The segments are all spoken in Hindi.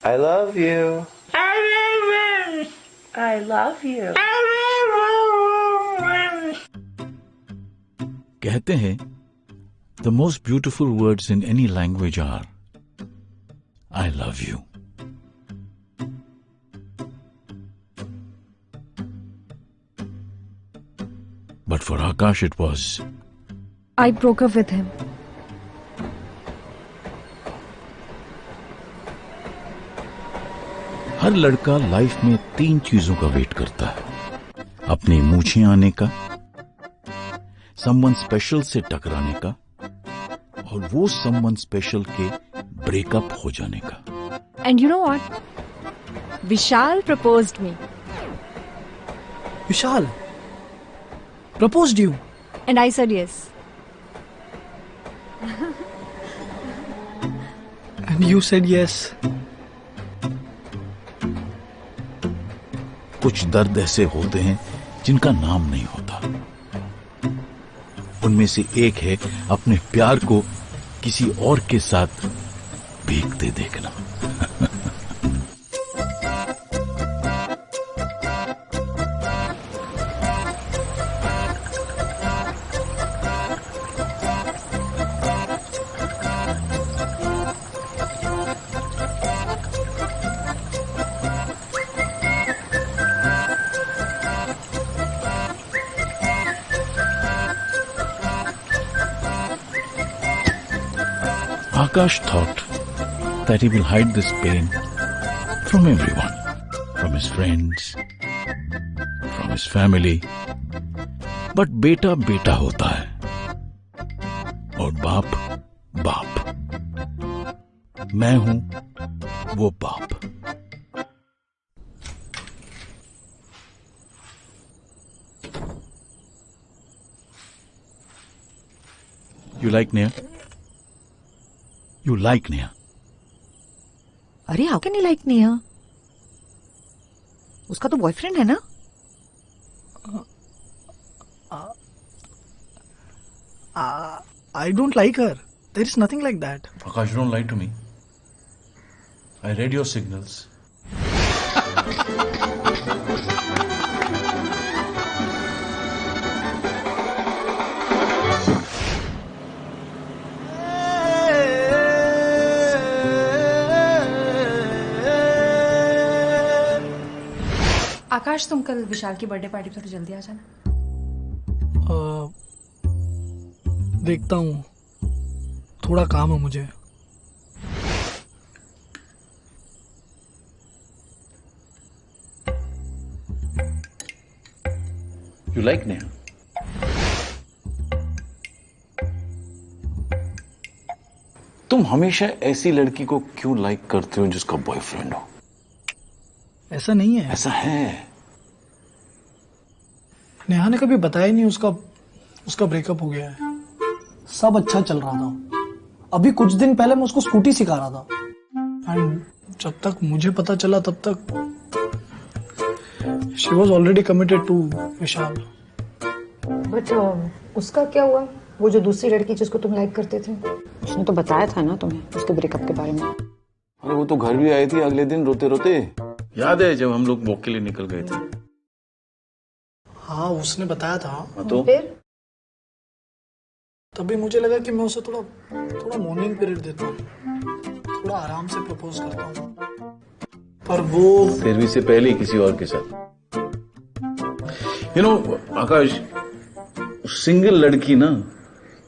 I love you. I love you. कहते हैं the most beautiful words in any language are I love you. But for Akash it was I broke up with him. हर लड़का लाइफ में 3 चीजों का वेट करता है। अपनी मूछें आने का, समवन स्पेशल से टकराने का और वो समवन स्पेशल के ब्रेकअप हो जाने का। And you know what? Vishal proposed me. Vishal proposed you? And I said yes. And you said yes. कुछ दर्द ऐसे होते हैं जिनका नाम नहीं होता। उनमें से एक है अपने प्यार को किसी और के साथ भीगते देखना। Akash thought that he will hide this pain from everyone, from his friends, from his family. But बेटा बेटा होता है और बाप बाप। मैं हूं वो बाप। You like Neha? You like Neha? अरे how can you like Neha? उसका तो बॉयफ्रेंड है ना? I don't like her. There is nothing like that. Akash, don't lie to me. I read your signals. आकाश, तुम कल विशाल की बर्थडे पार्टी पर थोड़ी जल्दी आ जाना। देखता हूँ, थोड़ा काम है मुझे। You like Neha? तुम हमेशा ऐसी लड़की को क्यों लाइक करते हो जिसका बॉयफ्रेंड हो? ऐसा नहीं है। ऐसा है। नेहा ने कभी बताया नहीं उसका ब्रेकअप हो गया है। सब अच्छा चल रहा था। अभी कुछ दिन पहले मैं उसको स्कूटी सिखा रहा था एंड जब तक मुझे पता चला तब तक she was already committed to Vishal. But उसका क्या हुआ? वो जो दूसरी लड़की जिसको तुम लाइक करते थे, उसने तो बताया था ना तुम्हें उसके ब्रेकअप के बारे में। अरे वो तो घर भी आई थी अगले दिन रोते रोते। याद है जब हम लोग वॉक के लिए निकल गए थे? हाँ, उसने बताया था। तो फिर तभी मुझे लगा कि मैं उसे थोड़ा मॉर्निंग पीरियड देता हूँ, थोड़ा आराम से प्रपोज करता हूँ। पर वो फिर भी से पहले ही किसी और के साथ। आकाश, सिंगल लड़की ना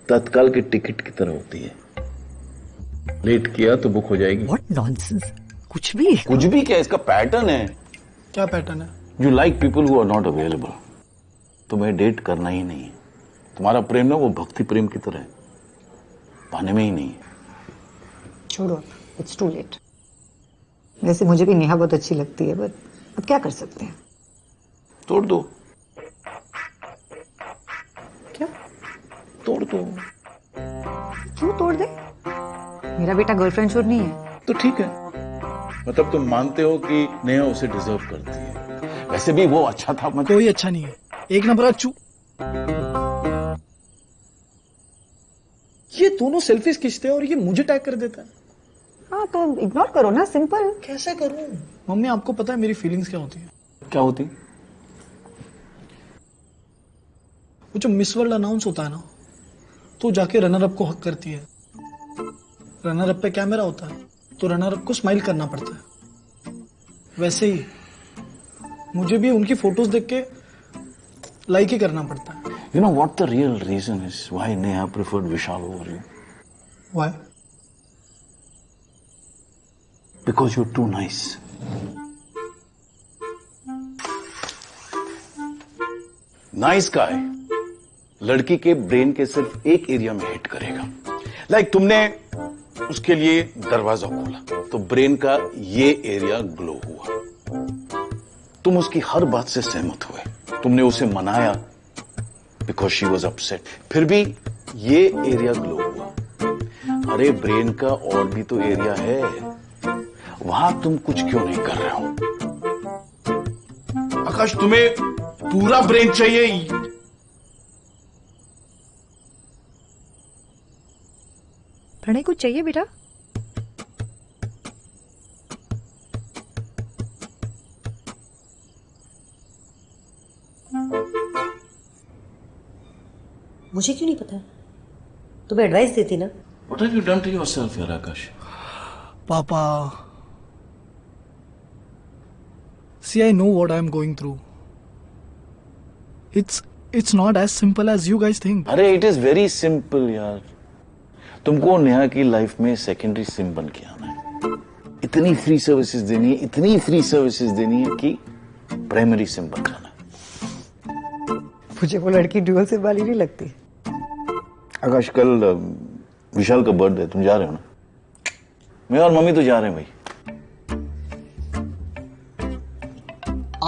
तत्काल के टिकट की तरह होती है। लेट किया तो बुक हो जाएगी। What nonsense. कुछ भी क्या, इसका पैटर्न है। क्या पैटर्न है? You like people who are not available. तुम्हें डेट करना ही नहीं है। तुम्हारा प्रेम ना वो भक्ति प्रेम की तरह है, पाने में ही नहीं है। छोड़ो, इट्स टू लेट। वैसे मुझे भी नेहा बहुत अच्छी लगती है, बट अब क्या कर सकते हैं। तोड़ दो। क्या तोड़ दो। क्यों तोड़ दे? मेरा बेटा गर्लफ्रेंड छोड़ नहीं है। तो ठीक है, मतलब तुम मानते हो कि नेहा उसे डिजर्व करती है। वैसे भी वो अच्छा था। कोई अच्छा नहीं है, एक नंबर अच्छू। ये दोनों सेल्फिश खींचते हैं और ये मुझे टैग कर देता है। हाँ तो इग्नोर करो ना, सिंपल। कैसे करूं? मम्मी आपको पता है मेरी फीलिंग्स क्या होती है? क्या होती? वो जो मिस वर्ल्ड अनाउंस होता है ना, तो जाके रनर अप को हक करती है। रनर अप पे कैमरा होता है तो रनर अप को स्माइल करना पड़ता है। वैसे ही मुझे भी उनकी फोटोज देख के लाइक ही करना पड़ता है। You know what the real reason is why Neha preferred Vishal over you? Why? Because you're too nice. Nice guy लड़की के ब्रेन के सिर्फ एक एरिया में हिट करेगा। लाइक तुमने उसके लिए दरवाजा खोला तो ब्रेन का ये एरिया ग्लो हुआ। तुम उसकी हर बात से सहमत हुए, तुमने उसे मनाया बिकॉज शी वॉज अपसेट, फिर भी ये एरिया ग्लो हुआ। अरे ब्रेन का और भी तो एरिया है, वहां तुम कुछ क्यों नहीं कर रहे हो? आकाश तुम्हें पूरा ब्रेन चाहिए। प्रणय कुछ चाहिए बेटा? मुझे क्यों नहीं पता? तुम्हें एडवाइस देती ना। What have you done to yourself, यार आकाश? Papa, see, I know what I'm going through. It's not as simple as you guys think. अरे इट इज वेरी सिंपल यार। तुमको नेहा की लाइफ में सेकेंडरी सिम बन के आना है। इतनी फ्री सर्विसेज देनी है, इतनी फ्री सर्विसेज देनी है कि प्राइमरी सिम बन जाना है। मुझे वो लड़की ड्यूअल सिम वाली नहीं लगती। आकाश कल विशाल का बर्थडे, तुम जा रहे हो ना? मैं और मम्मी तो जा रहे हैं भाई।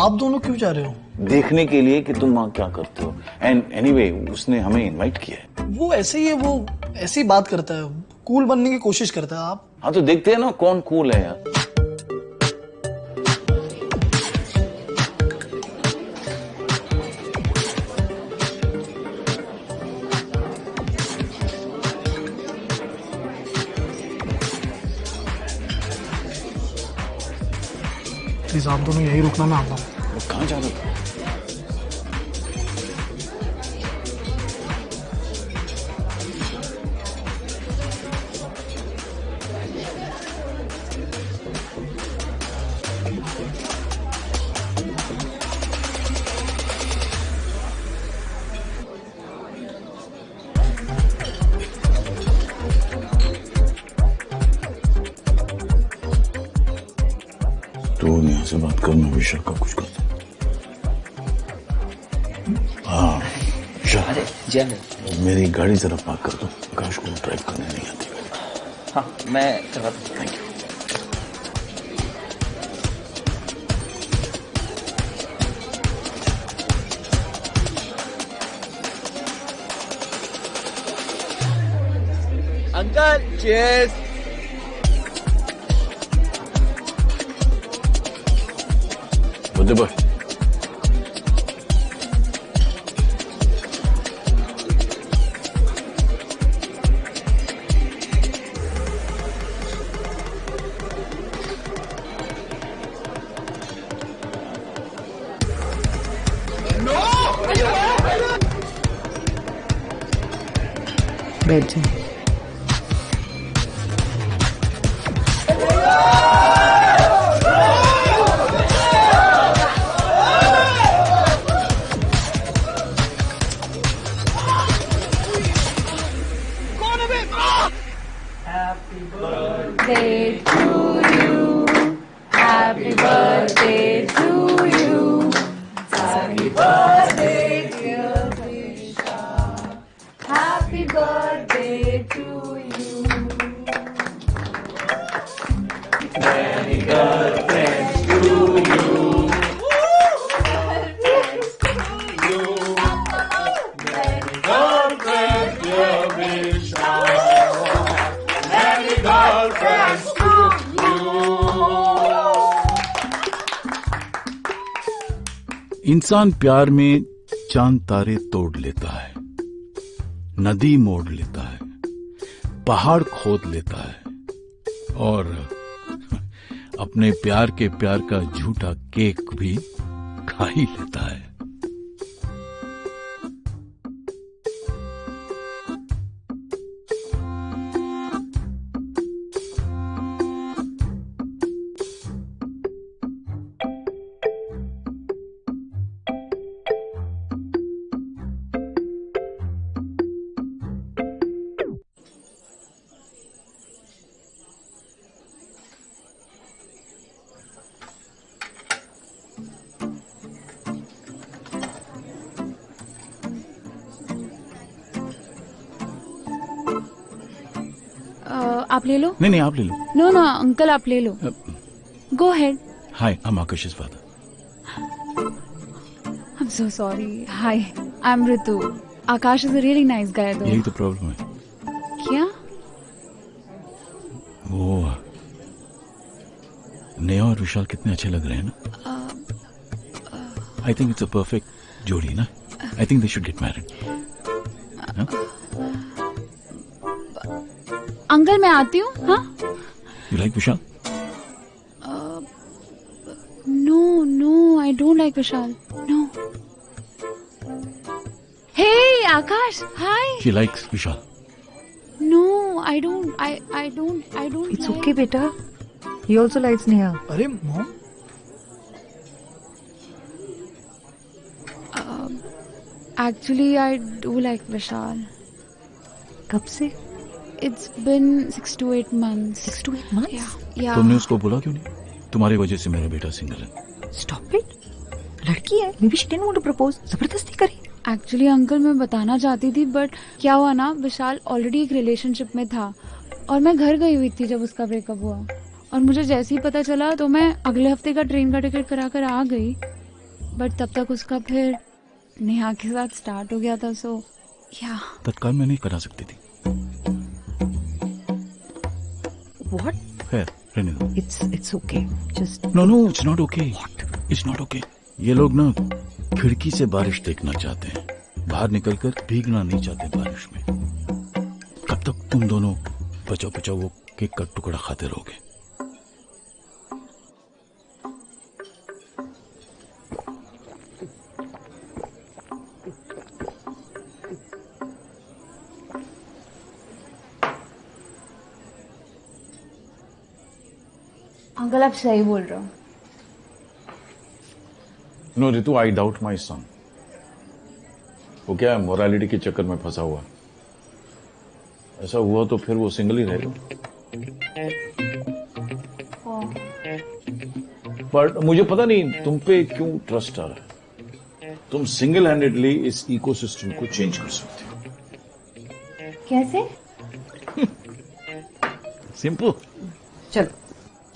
आप दोनों क्यों जा रहे हो? देखने के लिए कि तुम वहां क्या करते हो। एंड एनीवे उसने हमें इनवाइट किया है। वो ऐसे ही है, वो ऐसी बात करता है, कूल बनने की कोशिश करता है। आप हाँ तो देखते हैं ना कौन कूल है यार। प्लीज आप दोनों यही रुकना, मैं आता हूँ। कहाँ जा रहे हो? तो यहाँ से बात करना, विशाल का कुछ करता। हाँ विशाल, मेरी गाड़ी जरा पार्क कर दो। आकाश को ड्राइव करने नहीं आती गाड़ी। हाँ मैं करवा दूँ। Thank you. Uncle cheers. बुद्धि बॉय, बैठ जाओ। birthday to you. Happy birthday to you. Happy birthday, dear Vishal. Happy birthday to you. Many birthdays to you. Birthdays to you. Many birthdays, dear Vishal. Many birthdays to you. इंसान प्यार में चांद तारे तोड़ लेता है, नदी मोड़ लेता है, पहाड़ खोद लेता है और अपने प्यार के प्यार का झूठा केक भी खा ही लेता है। आप ले लो। नहीं नहीं, आप ले लो। नो नो अंकल, आप ले लो। Go ahead. Hi, I am Aakash's father. I'm so sorry. Hi, I'm Ritu. Akash is a really nice guy though. यही तो प्रॉब्लम है। क्या? वो नेहा और विशाल कितने अच्छे लग रहे हैं ना। आई थिंक इट्स अ परफेक्ट जोड़ी ना। I think they should get married. Uncle मैं आती हूँ। हाँ। You like Vishal? No, no, I don't like Vishal. No. Hey, Akash. Hi. She likes Vishal. No, I don't. I don't. It's like... okay, beta. He also likes Neha. अरे mom, Actually, I do like Vishal. कब से? It's been 6 to 8 months. 6 to 8 months? Yeah. तुमने उसको बोला क्यों नहीं? तुम्हारी वजह से मेरा बेटा सिंगल है। Stop it. लड़की है. Maybe she didn't want to propose. जबरदस्ती करी. एक्चुअली अंकल मैं बताना चाहती थी बट क्या हुआ ना, विशाल ऑलरेडी एक रिलेशनशिप में था और मैं घर गई हुई थी जब उसका ब्रेकअप हुआ और मुझे जैसे ही पता चला तो मैं अगले हफ्ते का ट्रेन का टिकट करा कर आ गई। बट तब तक उसका फिर नेहा के साथ स्टार्ट हो गया था। सो या तत्काल मैं नहीं करा सकती थी। What? है, रहने दो। It's okay. Just no no, it's not okay. It's not okay. ये लोग ना खिड़की से बारिश देखना चाहते हैं, बाहर निकलकर भीगना नहीं चाहते बारिश में। कब तक तुम दोनों बचाओ बचाओ वो केक का टुकड़ा खाते रहोगे? अंकल आप सही बोल रहे हो। No Ritu, I doubt my son. वो क्या है, मोरालिटी के चक्कर में फंसा हुआ। ऐसा हुआ तो फिर वो सिंगल ही रहेगा। बट मुझे पता नहीं तुम पे क्यों ट्रस्ट आ रहा है। तुम सिंगल हैंडेडली इस इकोसिस्टम को चेंज कर सकते हो। कैसे? सिंपल। चलो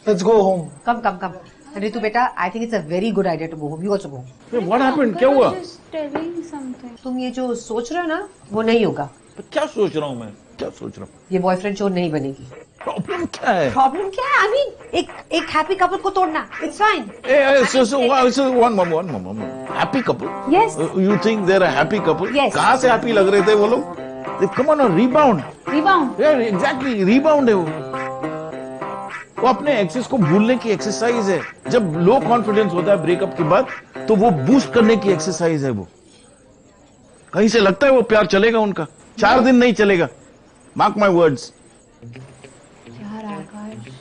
let's go home. Come Ritu बेटा, I think it's a very good idea to go home. You also go. What happened? क्या हुआ? तुम ये जो सोच रहे हो ना वो नहीं होगा। क्या सोच रहा हूँ मैं? क्या सोच रहा हूँ? ये बॉयफ्रेंड चोर नहीं बनेगी। प्रॉब्लम क्या है? प्रॉब्लम क्या है? आई मीन एक हैप्पी कपल को तोड़ना, it's fine. One moment. Happy couple? Yes. You think they're a happy couple? Yes. कहाँ से हैप्पी लग रहे थे वो लोग? Come on, rebound. Yeah, exactly, rebound है वो अपने एक्सेस को भूलने की एक्सरसाइज है। जब लो कॉन्फिडेंस होता है ब्रेकअप के बाद तो वो बूस्ट करने की एक्सरसाइज है वो। कहीं से लगता है वो प्यार चलेगा उनका? 4 दिन नहीं चलेगा। Mark my words. यार आकाश,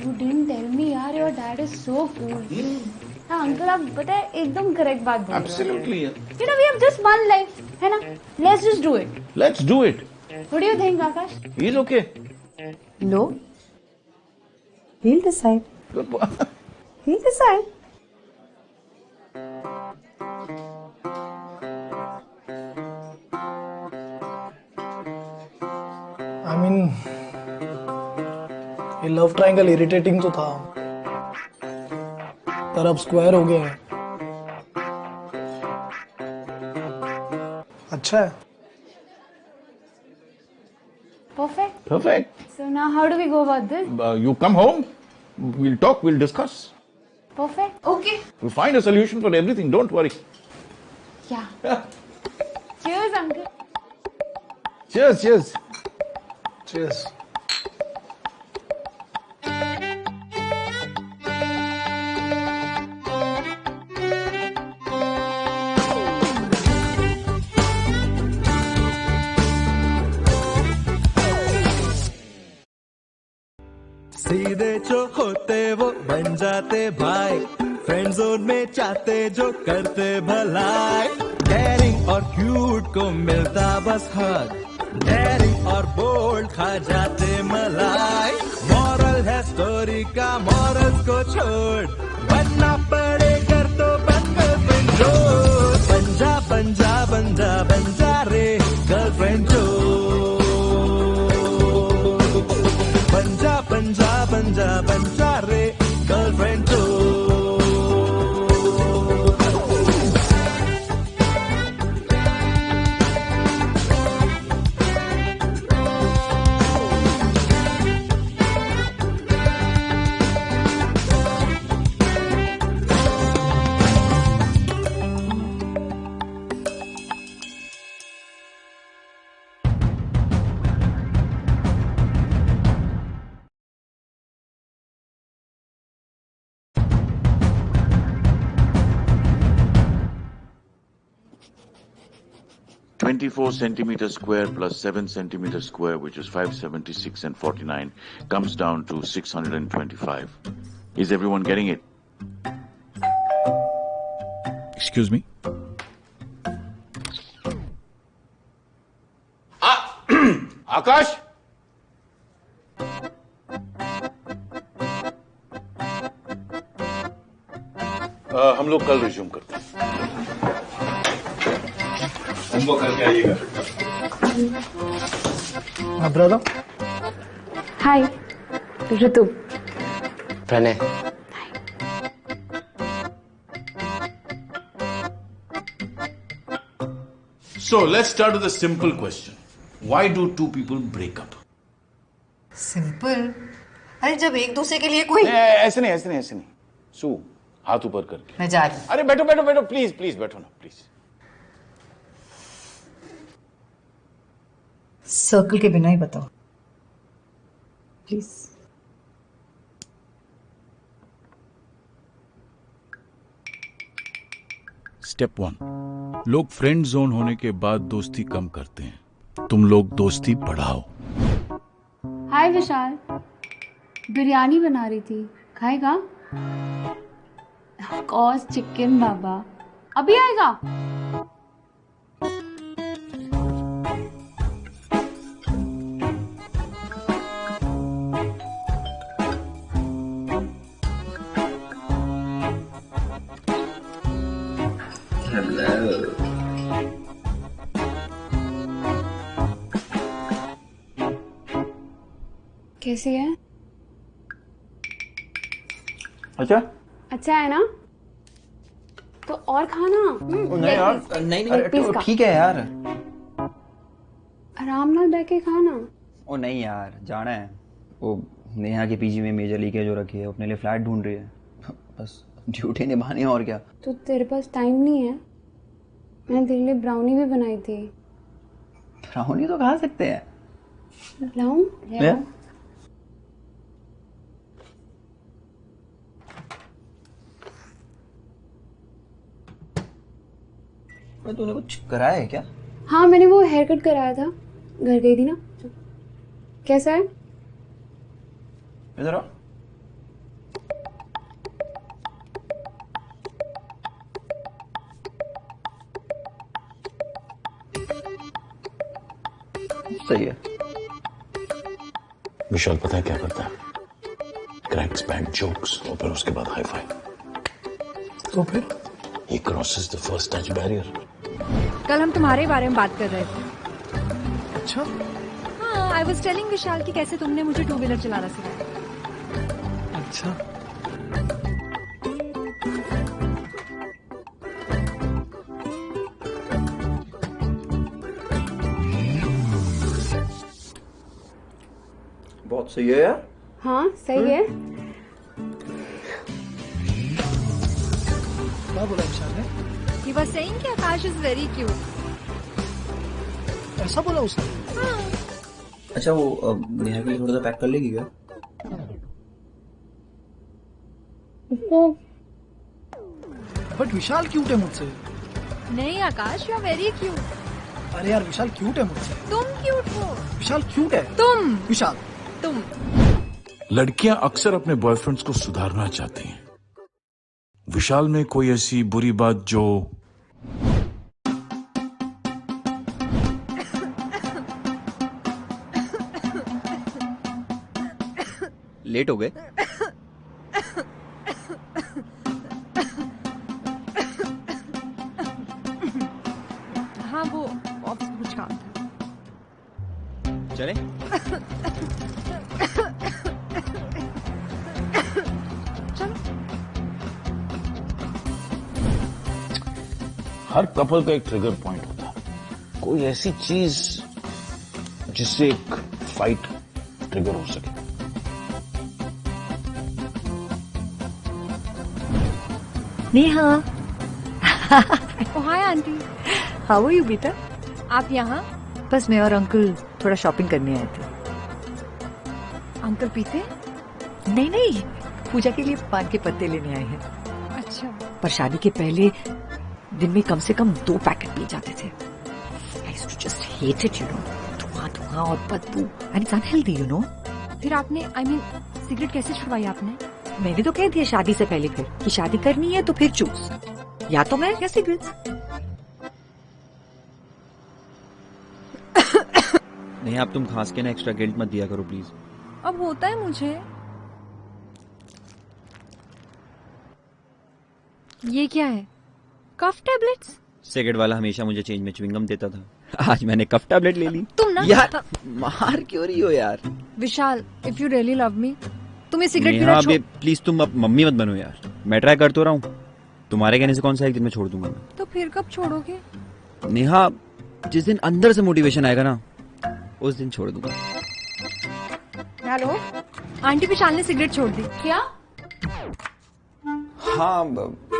you didn't tell me यार, your dad is so cool. हाँ अंकल, आप पता है एकदम करेक्ट बात बोल रहे हो। Absolutely. You know we have just one life, है ना? Let's just do it. Let's do it. What do you think, Akash? He's okay. No, he'll decide. He'll decide. I mean, ये लव ट्रायंगल इरिटेटिंग तो था, पर अब स्क्वायर हो गया है। अच्छा है। Perfect. Perfect. So now how do we go about this? You come home. We'll talk. We'll discuss. Perfect. Okay. We'll find a solution for everything. Don't worry. Yeah. Cheers, uncle. Cheers. Cheers. Cheers. सीधे जो होते वो बन जाते भाई, फ्रेंड जोन में चाहते जो करते भलाई, डेयरिंग और क्यूट को मिलता बस हक, डेयरिंग और बोल्ड खा जाते मलाई। मॉरल है स्टोरी का, मॉरल्स को छोड़, बनना पड़े कर तो बन गर्लफ्रेंड जो, बंजा बंजा बंजा बंजा रे गर्लफ्रेंड जो, बंजा बंजा बंजा बंजा रे गर्लफ्रेंड जो। Twenty-four centimeters square plus 7 centimeters square, which is 576 and 49, comes down to 625. Is everyone getting it? Excuse me? आकाश, हम लोग कल रिज्यूम करते हैं। होमवर्क करके आइएगा। Brother, hi Ritu. Pranay, So let's start with a simple question. Why do two people break up? Simple. अरे जब एक दूसरे के लिए कोई ऐसे नहीं, ऐसे नहीं, ऐसे नहीं। सू, हाथ ऊपर करके। मैं जा रही हूँ। अरे बैठो बैठो बैठो, प्लीज प्लीज बैठो ना प्लीज। सर्कल के बिना ही बताओ प्लीज। स्टेप 1, लोग फ्रेंड जोन होने के बाद दोस्ती कम करते हैं। तुम लोग दोस्ती बढ़ाओ। हाय विशाल, बिरयानी बना रही थी, खाएगा? कॉस चिकन बाबा अभी आएगा। कैसी है? अच्छा है ना? तो और खाना। नहीं यार, नहीं ठीक है यार। आराम ਨਾਲ बैठ के खाना। ओ नहीं यार, जाना है। वो नेहा के पीजी में मेजर लीकेज हो रखी है, अपने लिए फ्लैट ढूंढ रही है। बस ड्यूटी निभानी है और क्या। तो तेरे पास टाइम नहीं है? मैंने तेरे लिए ब्राउनी भी बनाई थी। ब्राउनी तो खा सकते हैं। लाऊं? तूने कुछ कराया है क्या? हाँ, मैंने वो हेयर कट कराया था, घर गई थी ना। कैसा है? इधर आओ। सही है। विशाल पता है क्या करता है? क्रैक्स बैड जोक्स और फिर उसके बाद हाई फाई। तो फिर He crosses the first touch barrier. कल हम तुम्हारे बारे में बात कर रहे थे। अच्छा, हाँ, आई वॉज टेलिंग विशाल कि कैसे तुमने मुझे टू व्हीलर चलाना सिखाया। अच्छा। बहुत सही है यार। हाँ सही है। क्या बोला विशाल ने? He was saying कि आकाश is very cute. ऐसा बोला उसने? अच्छा, वो नेहा के लिए थोड़ा सा पैक कर लेगी क्या? बट विशाल क्यूट है मुझसे। नहीं आकाश, you are very cute. अरे यार, विशाल क्यूट है मुझसे। तुम क्यूट हो। विशाल क्यूट है। तुम विशाल, तुम लड़कियां अक्सर अपने बॉयफ्रेंड्स को सुधारना चाहती हैं। विशाल में कोई ऐसी बुरी बात जो लेट हो गए? हाँ वो ऑफिस में कुछ काम था। चले? चलो। हर कपल का एक ट्रिगर पॉइंट होता है, कोई ऐसी चीज जिससे एक फाइट ट्रिगर हो सके। Neha, oh hi aunty, how are you बेटा? आप यहाँ? बस मैं और अंकल थोड़ा शॉपिंग करने आए थे। अंकल पीते? नहीं नहीं, पूजा के लिए पान के पत्ते लेने आए हैं। अच्छा। पर शादी के पहले दिन में कम से कम 2 पैकेट पी जाते थे। I used to just hate it, you know. धुआं धुआं और बदबू, and it's unhealthy, you know. फिर आपने सिगरेट कैसे छुड़वाई आपने? मैंने तो कह दिया शादी से पहले फिर कि शादी करनी है तो फिर चूज, या तो मैं या सिगरेट्स। नहीं, आप तुम खास के ना एक्स्ट्रा गिल्ट मत दिया करो प्लीज। अब होता है मुझे। ये क्या है? कफ टैबलेट्स? सिगरेट वाला हमेशा मुझे चेंज में च्युइंगम देता था, आज मैंने कफ टैबलेट ले ली। तुम ना यार मार क्यों रही हो यार? Vishal, if you really love me, तुम्हें सिगरेट नेहा, पीना अबे प्लीज तुम अब मम्मी मत बनो यार। मैं ट्राई कर तो रहा हूँ, तुम्हारे कहने से कौन सा एक दिन में छोड़ दूंगा मैं। तो फिर कब छोड़ोगे? नेहा, जिस दिन अंदर से मोटिवेशन आएगा ना, उस दिन छोड़ दूंगा। हेलो आंटी, विशाल ने सिगरेट छोड़ दी। क्या? हाँ,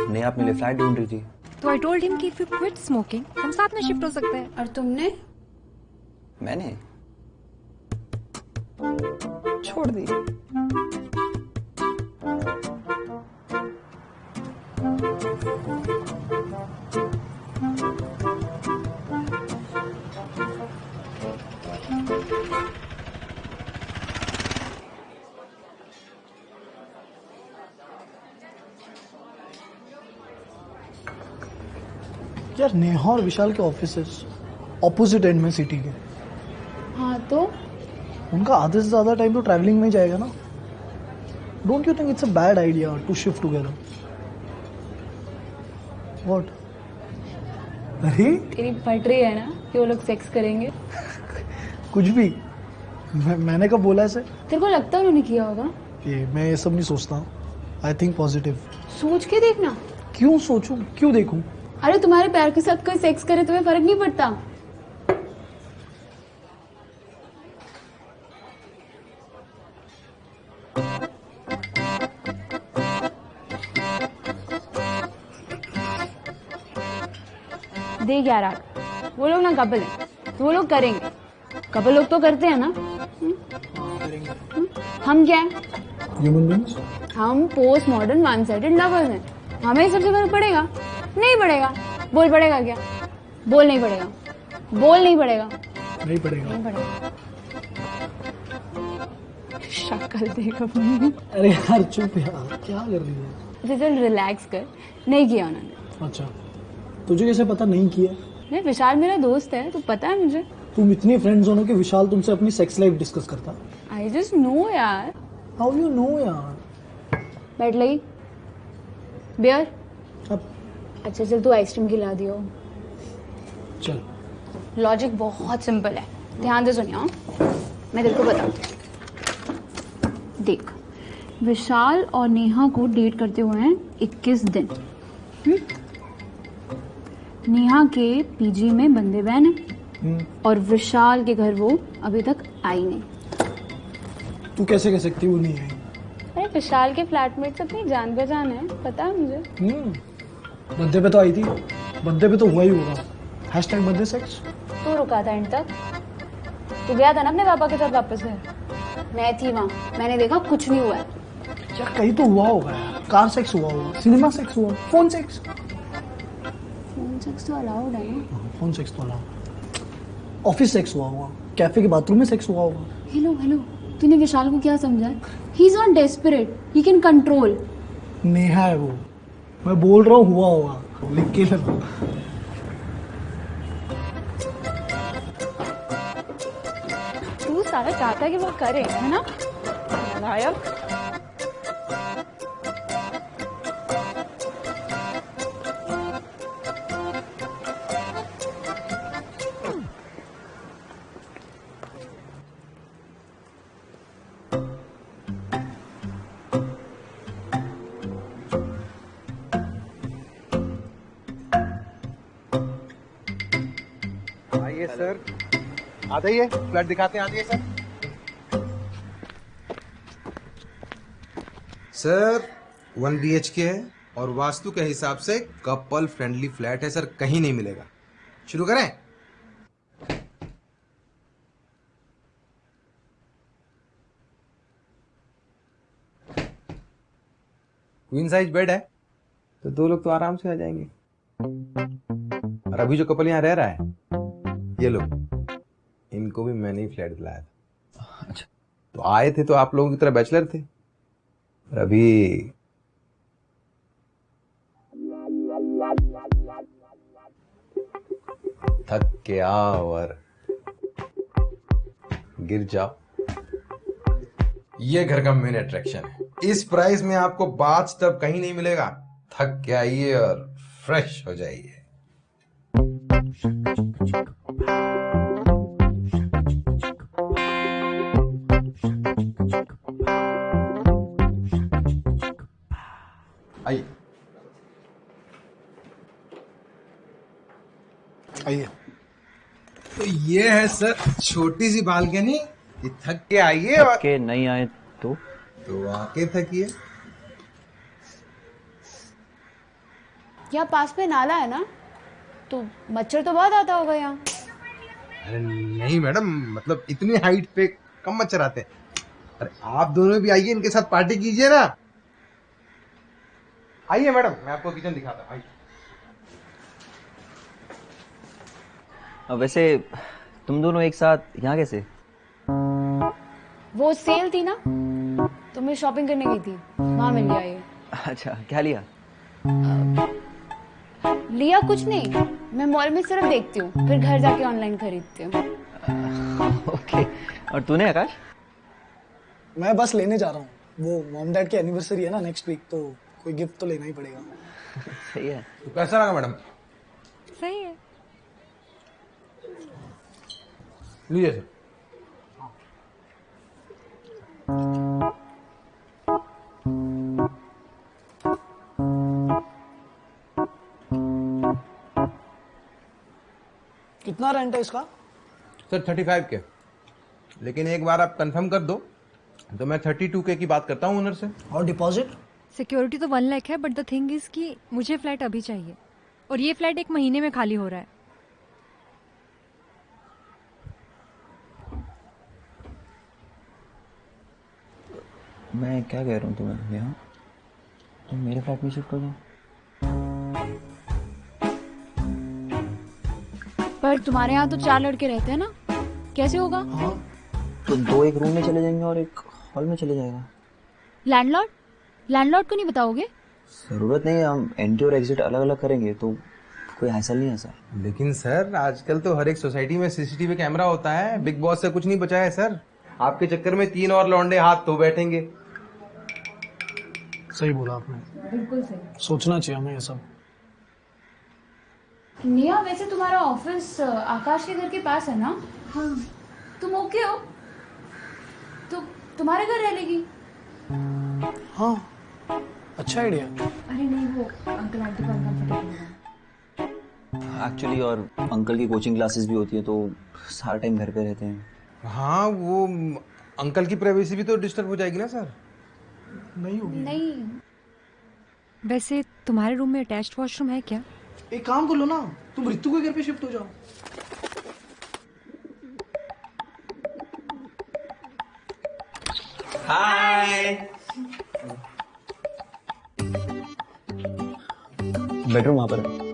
नेहा अपने लिए फ्लैट ढूंढ रही थी। तो आई टोल्ड हिम कि इफ यू क्विट स्मोकिंग हम साथ में शिफ्ट हो सकते हैं। और तुमने? मैंने छोड़ दी। यार नेहा और विशाल के ऑफिसेस ऑपोजिट एंड में सिटी के। हाँ तो उनका आधे से ज्यादा टाइम तो ट्रैवलिंग में जाएगा ना। Don't you think it's a bad idea to shift together? What? अरे तेरी फट रही है ना कि वो लोग सेक्स करेंगे? कुछ भी। मैंने कब बोला ऐसे? तेरे को लगता है उन्होंने किया होगा? मैं ये सब नहीं सोचता। I think positive. सोच के देखना। क्यों सोचूं, क्यों देखूं? अरे तुम्हारे प्यार के साथ कोई सेक्स करे तुम्हें फर्क नहीं पड़ता। देख यार आप, वो लोग ना कपल है तो वो लोग करेंगे। कपल लोग तो करते हैं ना। हम क्या है? Human beings. हम post modern one sided lovers हैं। हमें सबसे फर्क पड़ेगा? नहीं पड़ेगा। बोल पड़ेगा क्या? बोल नहीं पड़ेगा। बोल नहीं पड़ेगा। नहीं पड़ेगा। नहीं पड़ेगा। शक्ल देख अपनी। अरे यार चुप यार, क्या कर रही है? अच्छा चल रिलैक्स कर। नहीं किया उन्होंने। अच्छा, तुझे कैसे पता नहीं किया? नहीं, विशाल मेरा दोस्त है तो पता है मुझे। तुम इतनी फ्रेंड्स हो कि विशाल तुमसे अपनी सेक्स लाइफ डिस्कस करता? आई जस्ट नो यार। हाउ यू नो यार? बैठ लगी बियर। अब अच्छा चल तू आइसक्रीम खिला दियो। चल। लॉजिक बहुत सिंपल है, ध्यान से सुनियो। मैं तेरे को बताती हूँ। देख, विशाल और नेहा को डेट करते हुए हैं 21 दिन। नेहा के पीजी में बंदे बहन है और विशाल के घर वो अभी तक आई नहीं। तू कैसे कह सकती वो नहीं आई? अरे विशाल के फ्लैटमेट से अपनी जान पहचान है, पता है मुझे। बंदे पे तो आई थी, बंदे पे तो हुआ ही होगा। हैशटैग बंदे सेक्स। तू रुका था एंड तक? तू गया था ना अपने पापा के साथ वापस है? मैं थी वहाँ, मैंने देखा कुछ नहीं हुआ है। यार कहीं तो हुआ होगा यार। कार सेक्स हुआ होगा, सिनेमा सेक्स हुआ, फोन सेक्स। फोन सेक्स तो अलाउड है ना? फोन सेक्स तो अलाउड। ऑफिस सेक्स हुआ होगा, कैफे के बाथरूम में सेक्स हुआ होगा। हेलो हेलो, तूने विशाल को क्या समझा है? He is not desperate, he can control. Neha है वो, मैं बोल रहा हूँ हुआ होगा, लिख के ले लो। तू सारा चाहता है कि वो करे, है ना? नालायक। आइए सर, आ जाइए, फ्लैट दिखाते हैं, आ जाइए सर। सर 1 BHK है और वास्तु के हिसाब से कपल फ्रेंडली फ्लैट है सर, कहीं नहीं मिलेगा। शुरू करें? क्वीन साइज बेड है तो 2 लोग तो आराम से आ जाएंगे। और अभी जो कपल यहाँ रह रहा है, ये लोग, इनको भी मैंने ही फ्लैट दिलाया था। अच्छा, तो आए थे तो आप लोगों की तरह बैचलर थे, और अभी थक के आओ और गिर जाओ। ये घर का मेन अट्रैक्शन है। इस प्राइस में आपको बाथ टब कहीं नहीं मिलेगा। थक के आइए और फ्रेश हो जाइए। आइए आइए। तो ये है सर छोटी सी बालकनी। ये थक के आइए और के नहीं आए तो आके थकिए। यहाँ पास में नाला है ना, तो मच्छर तो बहुत आता होगा यहाँ। अरे नहीं मैडम, मतलब इतनी हाइट पे कम मच्छर आते हैं। अरे आप दोनों भी आइए, इनके साथ पार्टी कीजिए ना। आइए मैडम, मैं आपको किचन दिखाता हूँ, आइए। वैसे तुम दोनों एक साथ यहाँ कैसे? वो सेल थी ना, तो मैं शॉपिंग करने गई थी, वहां मिल गया ये। अच्छा, क्या लिया? लिया कुछ नहीं, मैं मॉल में सिर्फ देखती हूँ, फिर घर जाके ऑनलाइन खरीदती हूँ। ओके। और तूने आकाश? मैं बस लेने जा रहा हूँ, वो मॉम डैड की एनिवर्सरी है ना नेक्स्ट वीक, तो कोई गिफ्ट तो लेना ही पड़ेगा। सही है। तो कैसा लगा मैडम? सही है। लीजिए सर। कितना रेंट है इसका? सर 35 के, लेकिन एक बार आप कंफर्म कर दो तो मैं 32K की बात करता हूँ ओनर से। और डिपॉजिट? सिक्योरिटी तो 1 लाख है, बट द थिंग इज कि मुझे फ्लैट अभी चाहिए, और ये फ्लैट 1 महीने में खाली हो रहा है। मैं क्या कह रहा हूँ तुम्हें, नेहा, तुम मेरे फ्लैट में शिफ्ट कर दो। पर तुम्हारे यहाँ तो 4 लड़के रहते हैं ना, कैसे होगा? हाँ, तो 2 एक रूम में चले जाएंगे और एक हॉल में चले जाएगा। लैंडलॉर्ड को नहीं बताओगे? जरूरत नहीं है, हम एंट्री और एग्जिट अलग अलग करेंगे, तो कोई हासिल नहीं है सर। लेकिन सर आजकल तो हर एक सोसाइटी में CCTV कैमरा होता है। बिग बॉस से कुछ नहीं बचा है सर। आपके चक्कर में 3 और लौंडे हाथ धो बैठेंगे। सही बोला आपने, बिल्कुल सही। सोचना चाहिए हमें ये सब। नेहा, वैसे तुम्हारा ऑफिस आकाश के घर के पास है ना? हाँ। तुम ओके हो? तो तुम्हारे घर रह लेगी? हाँ, अच्छा आइडिया। अरे नहीं, वो अंकल आंटी को अनकंफर्टेबल होगा। एक्चुअली और अंकल की कोचिंग क्लासेस भी होती है, तो सारा टाइम घर पे रहते हैं। हाँ, वो अंकल की प्राइवेसी भी तो डिस्टर्ब हो जाएगी ना सर। नहीं होगी। नहीं। वैसे तुम्हारे रूम में अटैच्ड वॉशरूम है क्या? एक काम कर लो ना, तुम रितु के घर पे शिफ्ट हो जाओ। हाय। बेडरूम वहां पर है।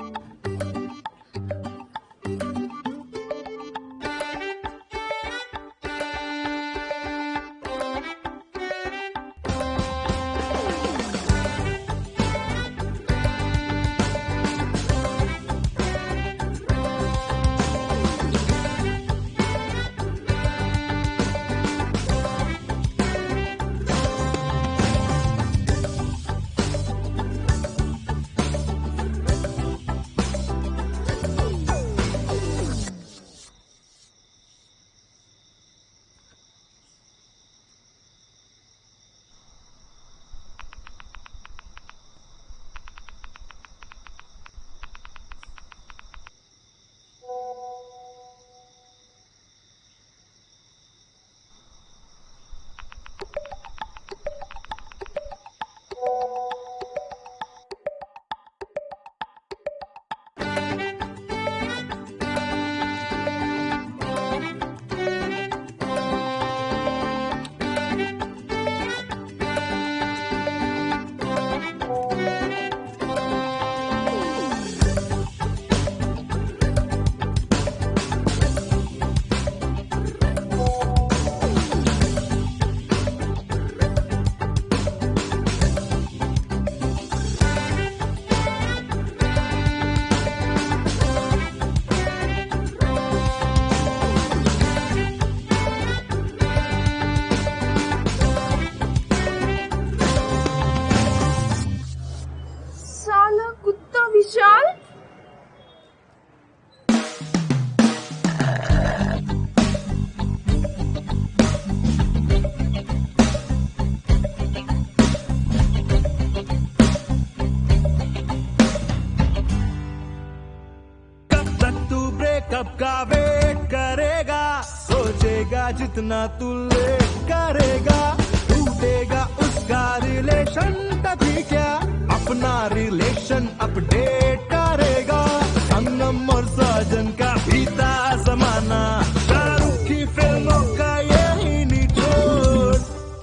जितना तू लेट करेगा टूटेगा उसका रिलेशन तभी क्या अपना रिलेशन अपडेट करेगा संगम और साजन का बीता जमाना शाहरुख की फिल्मों का यही निचोड़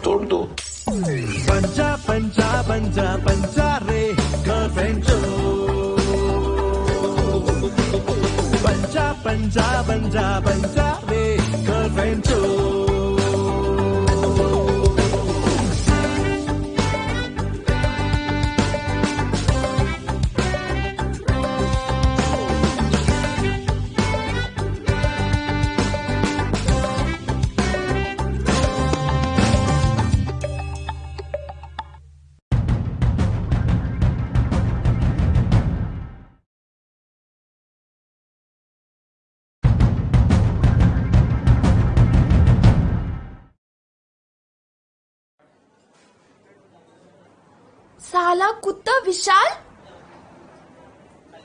तोड़ दो पंजा पंजा पंजा पंजा रे गर्लफ्रेंड जो पंजा पंजा पंजा पंजा रे गर्लफ्रेंड जो साला कुत्ता विशाल,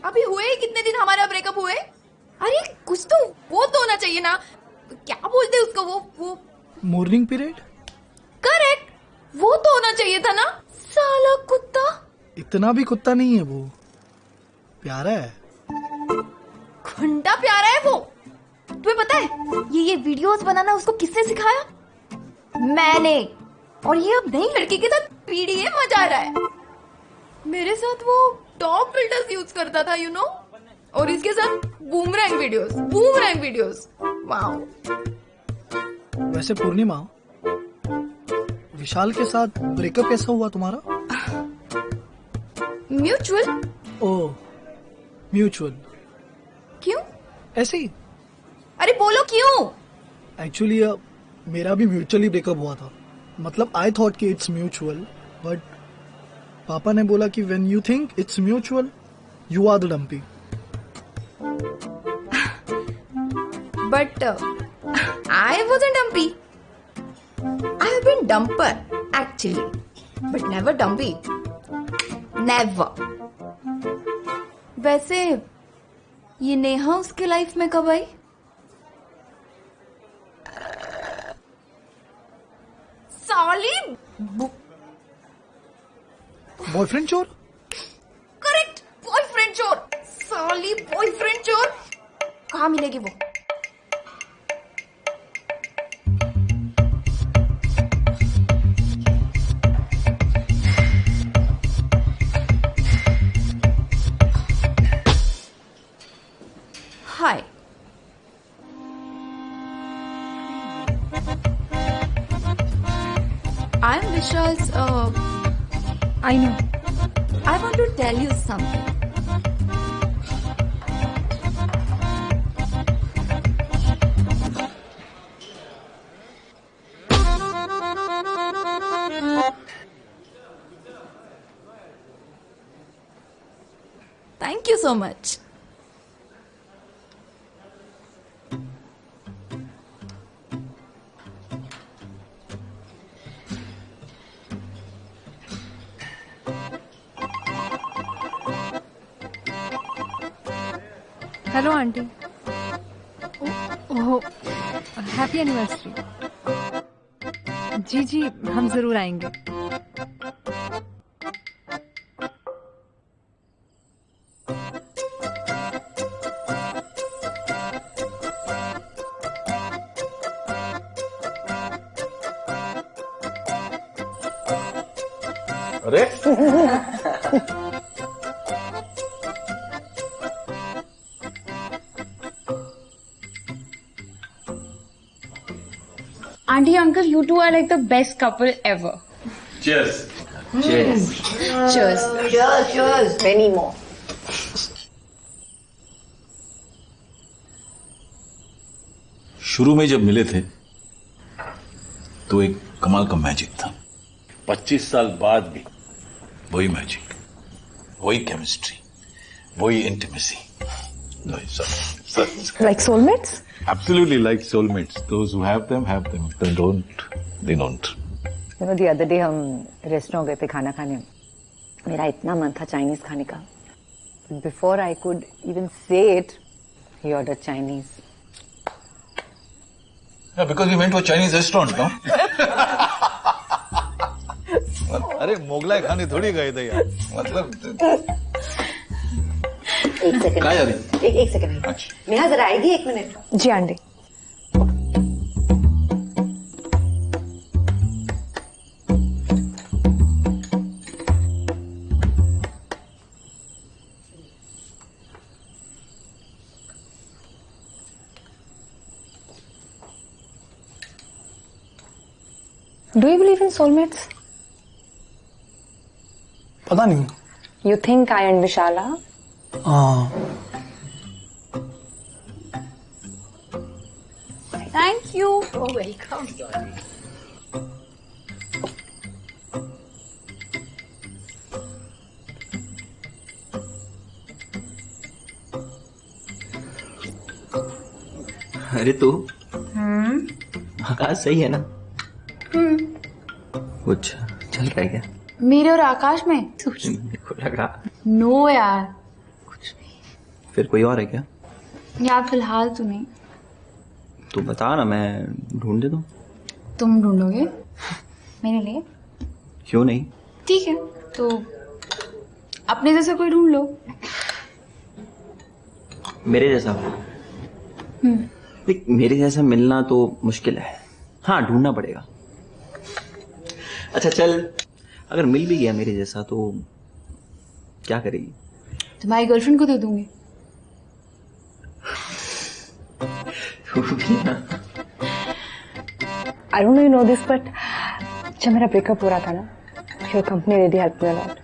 अभी हुए ही कितने दिन हमारा ब्रेकअप हुए? अरे कुछ तो वो तो होना चाहिए ना, क्या बोलते हैं उसको वो मॉर्निंग पीरियड। करेक्ट, वो तो होना चाहिए था ना। साला कुत्ता, इतना भी कुत्ता नहीं है वो, प्यारा है। घंटा प्यारा है वो। तुम्हें पता है ये वीडियोस बनाना उसको किसने सिखाया? मैंने। और ये अब नई लड़की के साथ पीडीए मजा रहा है। मेरे साथ वो टॉप फिल्टर्स यूज करता था यू नो, और इसके साथ बूमरैंग वीडियोस। वाओ। वैसे पूर्णिमा, विशाल के साथ ब्रेकअप कैसा हुआ तुम्हारा? म्यूचुअल। ओह, म्यूचुअल। क्यों? ऐसे ही। अरे बोलो क्यों? एक्चुअली मेरा भी म्यूचुअली ब्रेकअप हुआ था। मतलब आई थॉट कि इट्स म्यूचुअल, बट पापा ने बोला कि when you think it's mutual you are the dumpy. बट I wasn't dumpy. I have been dumper actually, but never dumpy. Never. वैसे ये नेहा उसके लाइफ में कब आई? साली बॉयफ्रेंड चोर। करेक्ट, बॉयफ्रेंड चोर। साली बॉयफ्रेंड चोर। कहाँ मिलेगी वो? Hi. I'm Vishal's, I know. I want to tell you something. Thank you so much. Hello aunty. Oh, happy anniversary. जी जी, हम जरूर आएंगे। अरे Auntie, uncle, you two are like the best couple ever. cheers. Cheers. Cheers. Many more. शुरू में जब मिले थे तो एक कमाल का मैजिक था। 25 साल बाद भी वही मैजिक, वही केमिस्ट्री, वही intimacy. Like soulmates? Absolutely like soulmates. Those who have them, If they don't, they don't. You know, the other day हम रेस्टोरेंट गए थे खाना खाने। मेरा इतना मन था चाइनीज खाने का। Before I could even say it, he ordered Chinese. Because we went to Chinese restaurant no. अरे मोगलाई खाने थोड़ी गए थे यार, मतलब. एक सेकंड. कहाँ जा रही? एक सेकंड. नेहा जरा आएगी, 1 मिनट. जी aunty. Do you believe in soulmates? पता नहीं. You think I and Vishal are? हाँ. Thank you. Oh, welcome. अरे तू आकाश सही है ना? कुछ चल रहा है क्या? मेरे और आकाश में? मेरे को लगा. नो यार. फिर कोई और है क्या? यार फिलहाल तो नहीं. तू बता ना, मैं ढूंढ देता हूँ. तुम ढूंढोगे मेरे लिए? क्यों नहीं? ठीक है, तो अपने जैसा कोई ढूंढ लो. मेरे जैसा? देख, मेरे जैसा मिलना तो मुश्किल है. हाँ, ढूंढना पड़ेगा. अच्छा चल, अगर मिल भी गया मेरे जैसा तो क्या करेगी? तुम्हारी गर्लफ्रेंड को दे दूंगी. I don't know you know this, but जब मेरा ब्रेकअप हो रहा था ना, your company really helped me a lot.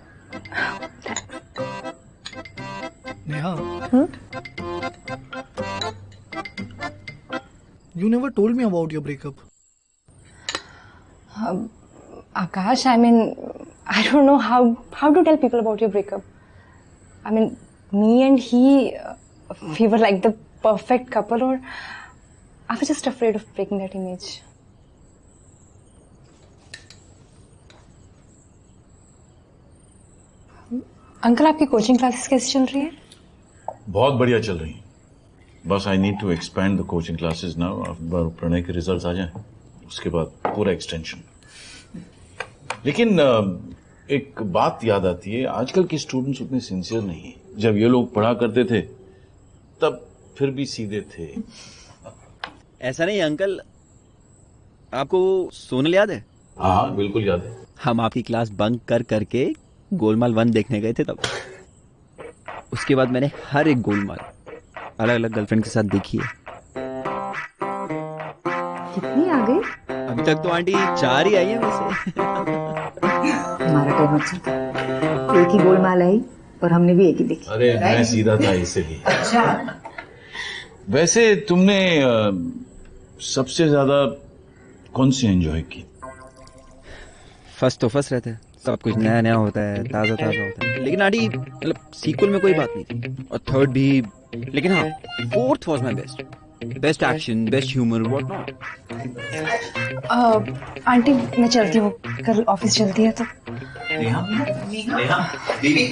Neha. You never told me about your breakup. Akash, I mean, I don't know how to tell people about your breakup. I mean, me and he, we were like the perfect couple, or I was just afraid of breaking that image. Uncle, आपकी कोचिंग क्लासेस कैसी चल रही है? बहुत बढ़िया चल रही. बस I need to expand the coaching classes now. अब प्रणय के रिजल्ट्स आ जाएं, उसके बाद पूरा एक्सटेंशन. लेकिन एक बात याद आती है, आजकल के स्टूडेंट्स उतने सिंसियर नहीं है. जब ये लोग पढ़ा करते थे तब फिर भी सीधे थे. ऐसा नहीं अंकल, आपको सोनल याद है? हाँ बिल्कुल याद है. हम आपकी क्लास बंक कर करके गोलमाल 1 देखने गए थे तब. उसके बाद मैंने हर एक गोलमाल अलग अलग गर्लफ्रेंड के साथ देखी है. कितनी आ गई? अभी तक तो आंटी 4 ही आई है वैसे. हमारा टाइम अच्छा था. एक ही गोलमाल आई और हमने भी एक ही देखी. अरे मैं सीधा था इसलिए. अच्छा. वैसे तुमने सबसे ज्यादा कौन सी एंजॉय की? फर्स्ट तो फर्स्ट रहता है, सब कुछ नया नया होता है, ताज़ा ताज़ा होता है. लेकिन आंटी मतलब सीक्वल में कोई बात नहीं थी, और थर्ड भी. लेकिन हाँ, fourth was my best. Best action, best humour, what not. Aunty मैं चलती हूँ, कल ऑफिस चलती है तो. नेहा दीदी.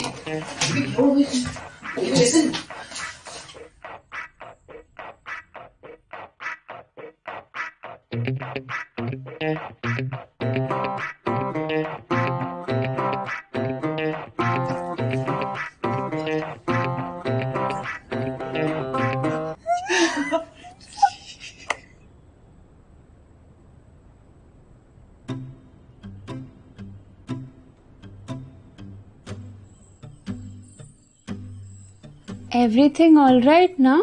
एवरीथिंग ऑल राइट ना?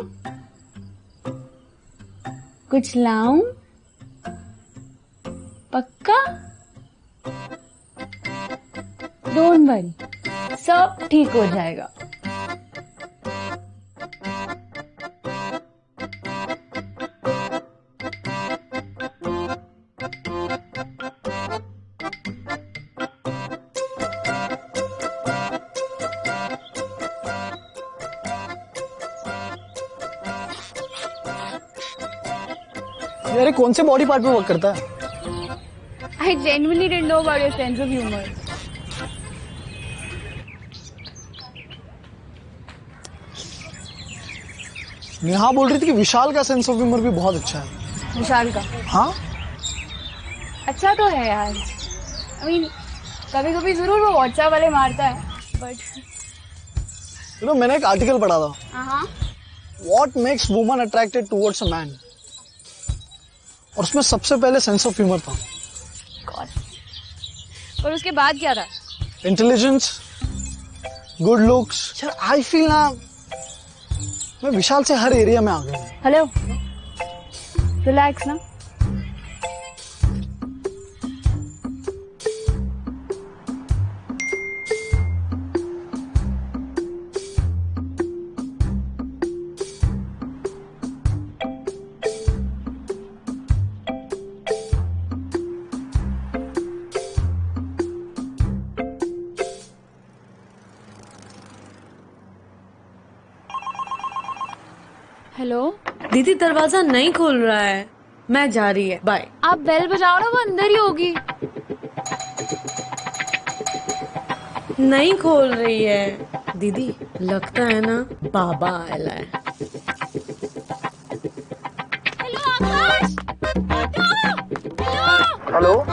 कुछ लाऊं? पक्का? डोंट वरी, सब ठीक हो जाएगा. यार ये कौन से बॉडी पार्ट में वर्क करता है? I genuinely didn't know about your sense of humor. Neha बोल रही थी कि विशाल का सेंस ऑफ ह्यूमर भी बहुत अच्छा है. विशाल का। हाँ अच्छा तो है यार। I mean, कभी कभी जरूर वो व्हाट्सएप वाले मारता है बट मैंने एक आर्टिकल पढ़ा था, हाँ what makes woman attracted towards a man, और उसमें सबसे पहले सेंस ऑफ ह्यूमर था। और उसके बाद क्या था? Intelligence, good looks. यार आई फील ना मैं विशाल से हर एरिया में आ गया हूँ। हेलो, रिलैक्स ना। हेलो दीदी, दरवाजा नहीं खोल रहा है, मैं जा रही है, बाय। आप बेल बजाओ ना, वो अंदर ही होगी। नहीं खोल रही है दीदी, लगता है ना बाबा आयला है। Hello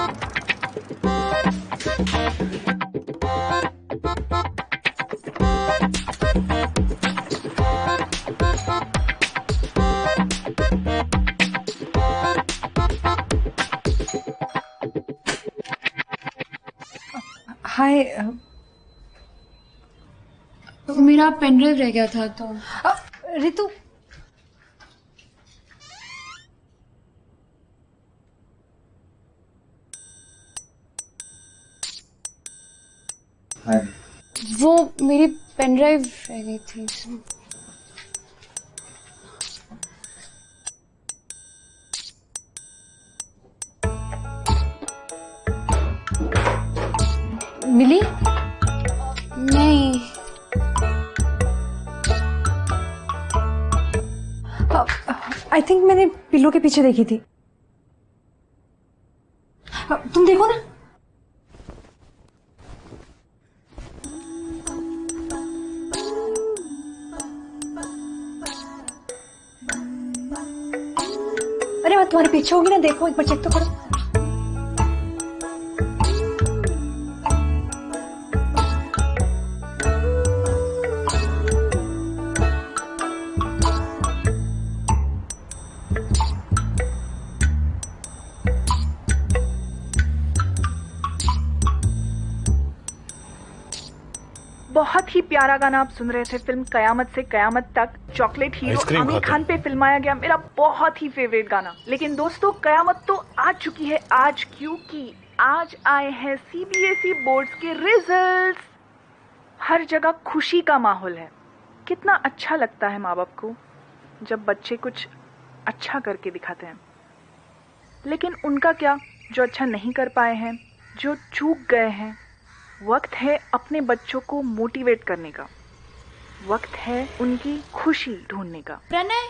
hi. मेरा पेनड्राइव रह गया था तो। रितु, वो मेरी पेनड्राइव रह गई थी। मिली? नहीं, आई थिंक मैंने पिलो के पीछे देखी थी। तुम देखो ना। अरे मैं तुम्हारे पीछे होगी ना, देखो एक बार चेक तो करो। बहुत ही प्यारा गाना आप सुन रहे थे फिल्म कयामत से कयामत तक, चॉकलेट हीरो आमिर खान पे फिल्माया गया मेरा बहुत ही फेवरेट गाना। लेकिन दोस्तों, कयामत तो आ चुकी है आज, क्योंकि आज आए हैं सीबीएसई बोर्ड्स के रिजल्ट्स। हर जगह खुशी का माहौल है। कितना अच्छा लगता है माँ बाप को जब बच्चे कुछ अच्छा करके दिखाते हैं। लेकिन उनका क्या, जो अच्छा नहीं कर पाए हैं, जो चूक गए हैं। वक्त है अपने बच्चों को मोटिवेट करने का, वक्त है उनकी खुशी ढूंढने का। प्रणय,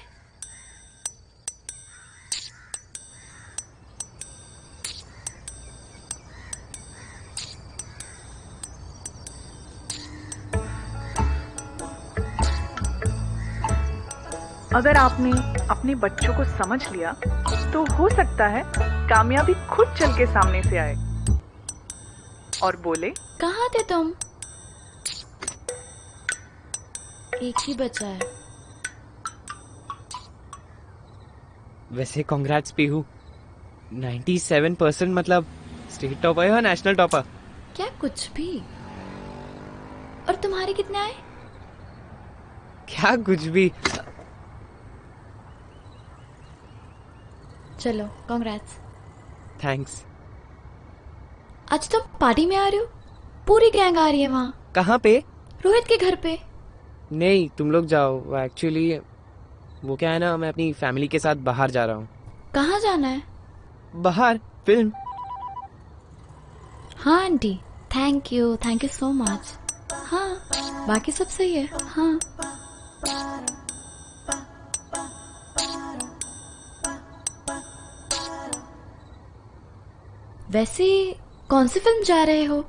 अगर आपने अपने बच्चों को समझ लिया तो हो सकता है कामयाबी खुद चल के सामने से आए और बोले, कहाँ थे तुम? एक ही बचा है। वैसे कांग्रेट्स पीहू, 97% मतलब स्टेट टॉपर या नेशनल टॉपर? क्या कुछ भी। और तुम्हारे कितने आए? क्या कुछ भी। चलो कांग्रेट्स। थैंक्स। आज तुम पार्टी में आ रहे हो? पूरी गैंग आ रही है वहाँ। कहाँ पे? रोहित के घर पे। नहीं, तुम लोग जाओ। एक्चुअली वो क्या है ना, मैं अपनी फैमिली के साथ बाहर जा रहा हूँ। कहाँ जाना है? बाहर फिल्म। हाँ aunty, thank you so much. हाँ, बाकी सब सही है। हाँ वैसे कौन सी फिल्म जा रहे हो?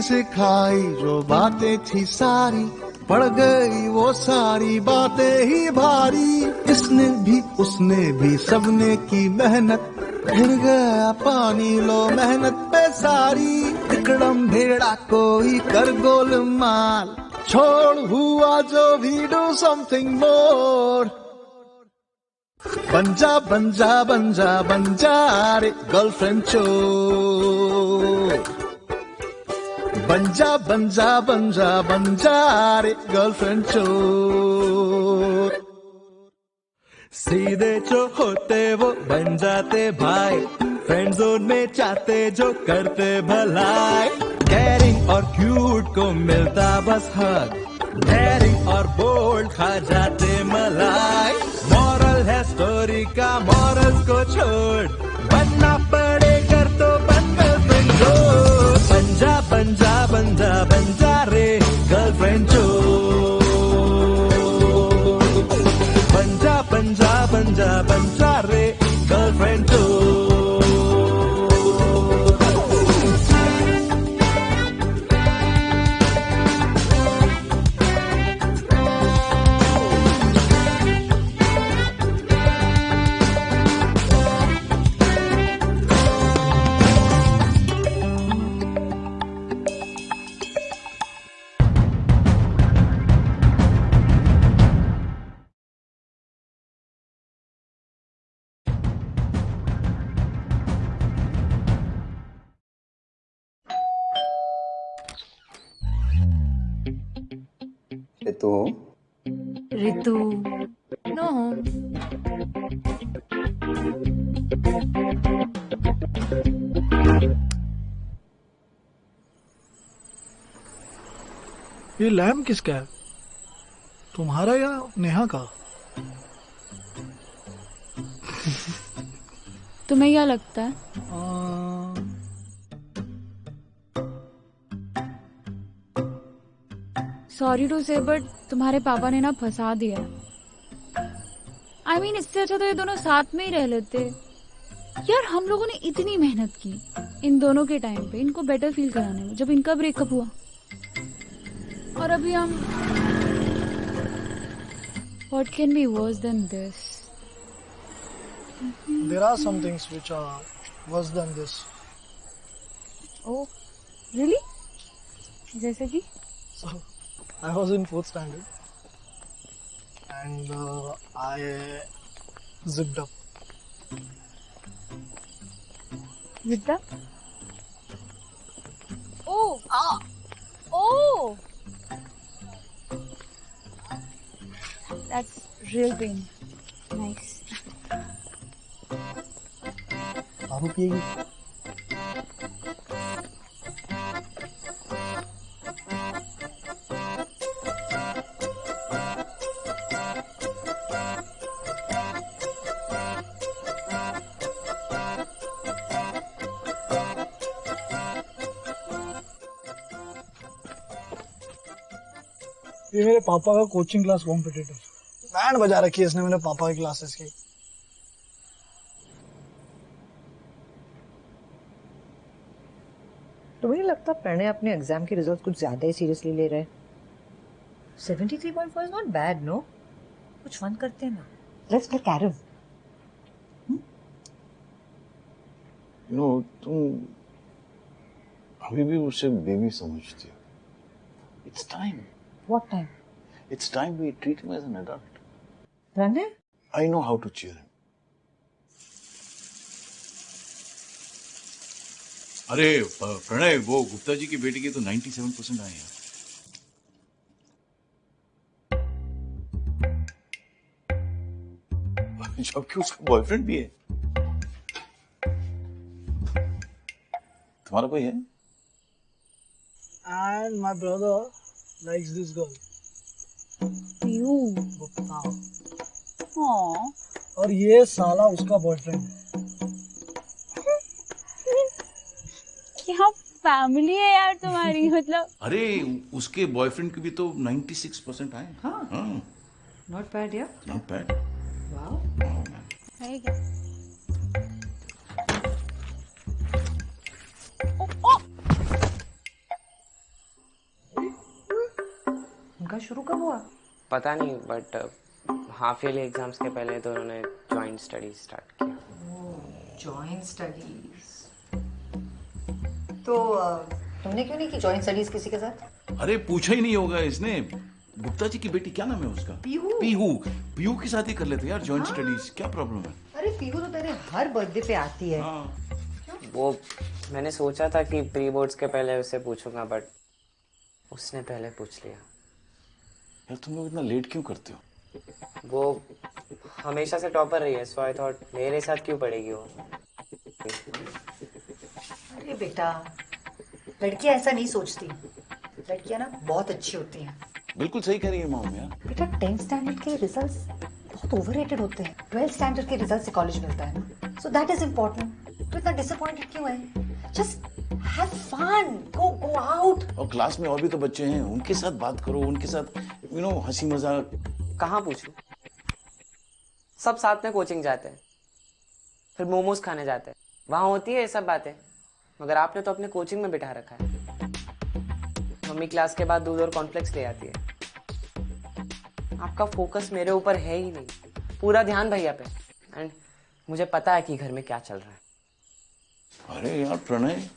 सिखाई जो बातें थी सारी, पड़ गई वो सारी बातें ही भारी। इसने भी उसने भी सबने की मेहनत, फिर गया पानी लो मेहनत पे सारी। तिकड़म भेड़ा कोई कर गोलमाल, छोड़ हुआ जो भी डू समथिंग मोर। बंजा बंजा बंजा बंजा रे गर्लफ्रेंड चोर। बंजा बंजा बंजा बंजा रे गर्लफ्रेंड चोर। सीधे जो होते वो बन जाते भाई, फ्रेंड जोन में चाहते जो करते भलाई। कैरिंग और क्यूट को मिलता बस हक, डेयरिंग और बोल्ड खा जाते मलाई। मॉरल है स्टोरी का, मॉरल को छोड़, बनना पड़े कर तो बन गर्लफ्रेंड चोर। बंजा बंजा बंजा बंजा रे गर्लफ्रेंड चोर। बंजा बंजा बंजा बंजा रे गर्लफ्रेंड चोर। तो ऋतु नो। ये लैम्प किसका है, तुम्हारा या नेहा का? तुम्हें क्या लगता है? सॉरी टू से बट तुम्हारे पापा ने ना फंसा दिया। I mean, इससे अच्छा तो ये दोनों साथ में ही रह लेते। यार हम लोगों ने इतनी मेहनत की इन दोनों के टाइम पे इनको बेटर फील कराने में, जब इनका ब्रेकअप हुआ और अभी हम। What can be worse than this? There are some things which are worse than this. Oh, really? जैसे कि? So, I was in 4th standard and I zipped up. Zipped up? Oh! Oh! That's real pain. Nice. दारू पिएगी? ये मेरे पापा का कोचिंग क्लास कॉम्पिटिटर, बैंड बजा रखी है इसने मेरे पापा की क्लासेस की। तो मुझे लगता है प्रणय अपने एग्जाम के रिजल्ट कुछ ज्यादा ही सीरियसली ले रहे हैं। 73.4 इज नॉट बैड, नो? कुछ फन करते हैं ना। Let's play carrom. नो, तुम अभी भी उसे बेबी समझती हो। It's time. What time? It's time we treat him as an adult. Pranay? I know how to cheer him. अरे प्रणय, वो गुप्ता जी की बेटी के तो 97% आए हैं। जबकि उसका बॉयफ्रेंड भी है। तुम्हारा कोई है? And my brother likes this girl. You. Gupta. Aww. और ये साला उसका बॉयफ्रेंड है। क्या फैमिली है यार तुम्हारी, मतलब। अरे उसके बॉयफ्रेंड के भी तो 96% आए। हाँ। नॉट बैड यार। Not bad. वाओ। है क्या? उनका शुरू कब हुआ? पता नहीं, बट हाफ ईयरली एग्जाम्स के पहले तो उन्होंने जॉइंट स्टडीज स्टार्ट किया। Joint studies. तो तुमने क्यों नहीं की जॉइंट स्टडीज किसी के साथ? अरे पूछा ही नहीं होगा इसने। गुप्ता जी की बेटी क्या नाम है उसका? पीहू। पीहू। पीहू के साथ ही कर लेते यार जॉइंट स्टडीज, क्या प्रॉब्लम है? अरे पीहू तो तेरे हर बर्थडे पे आती है। वो मैंने सोचा था कि प्री बोर्ड्स के पहले उससे पूछूंगा, बट उसने पहले पूछ लिया। यार तुम लोग इतना लेट क्यों करते हो? वो हमेशा से टॉपर रही है, सो आई थॉट मेरे साथ क्यों पढ़ेगी वो। अरे बेटा, लड़कियां ऐसा नहीं सोचती। लड़कियां ना बहुत अच्छी होती हैं। बिल्कुल सही कह रही है मॉम यार। बेटा 10th स्टैंडर्ड के रिजल्ट्स बहुत ओवररेटेड होते हैं। 12th स्टैंडर्ड के रिजल्ट से कॉलेज मिलता है ना, सो दैट इज इम्पोर्टेंट। तो इतना डिसअपॉइंटेड क्यों है? Just have fun, go out. और क्लास में और भी तो बच्चे हैं, उनके साथ बात करो, उनके साथ हंसी मजाक। कहाँ पूछूं? सब साथ में कोचिंग जाते हैं, फिर मोमोज खाने जाते हैं, वहां होती है ये सब बातें। मगर आपने तो अपने कोचिंग में बिठा रखा है। मम्मी क्लास के बाद दूध और कॉर्नफ्लेक्स ले आती है। आपका फोकस मेरे ऊपर है ही नहीं, पूरा ध्यान भैया पे। एंड मुझे पता है कि घर में क्या चल रहा है। अरे यार प्रणय,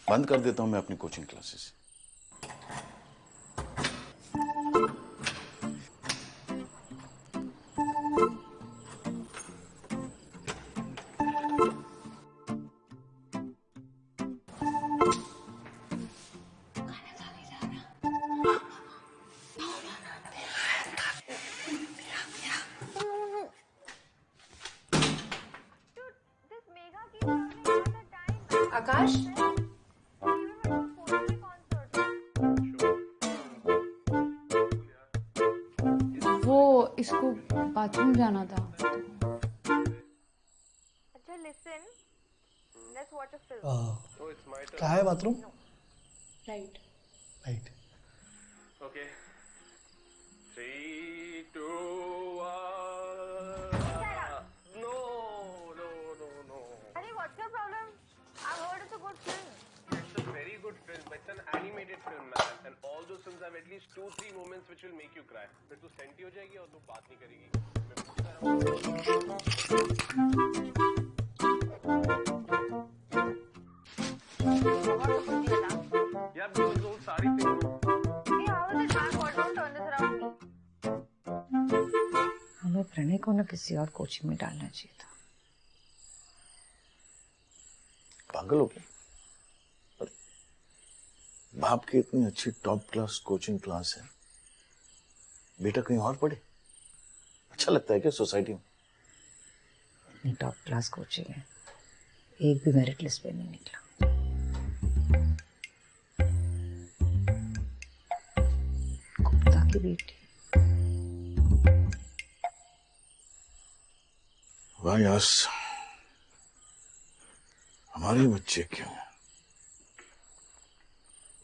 बंद कर देता हूं मैं अपनी कोचिंग क्लासेस। आकाश, वो इसको बाथरूम जाना था। अच्छा listen, let's watch a film. क्या है bathroom? Right. Right. Okay. 3, 2, 1. No. Arey, what's your problem? I've heard it's a good film. It's a very good film. It's an animated film, man. And all those films have at least 2-3 moments which will make you cry. फिर तू सेंटी हो जाएगी और तू बात नहीं करेगी। यार those सारी things. Hey, how is it, man? What don't turn this around me? हमें प्रणय को ना किसी और कोचिंग में डालना चाहिए था। पागल हो गया? बाप की इतनी अच्छी टॉप क्लास कोचिंग क्लास है, बेटा कहीं और पढ़े? अच्छा लगता है क्या सोसाइटी में? इतनी टॉप क्लास कोचिंग है, एक भी मेरिट लिस्ट पे नहीं निकला। गुप्ता की बेटी। वाह यस, हमारे बच्चे क्यों?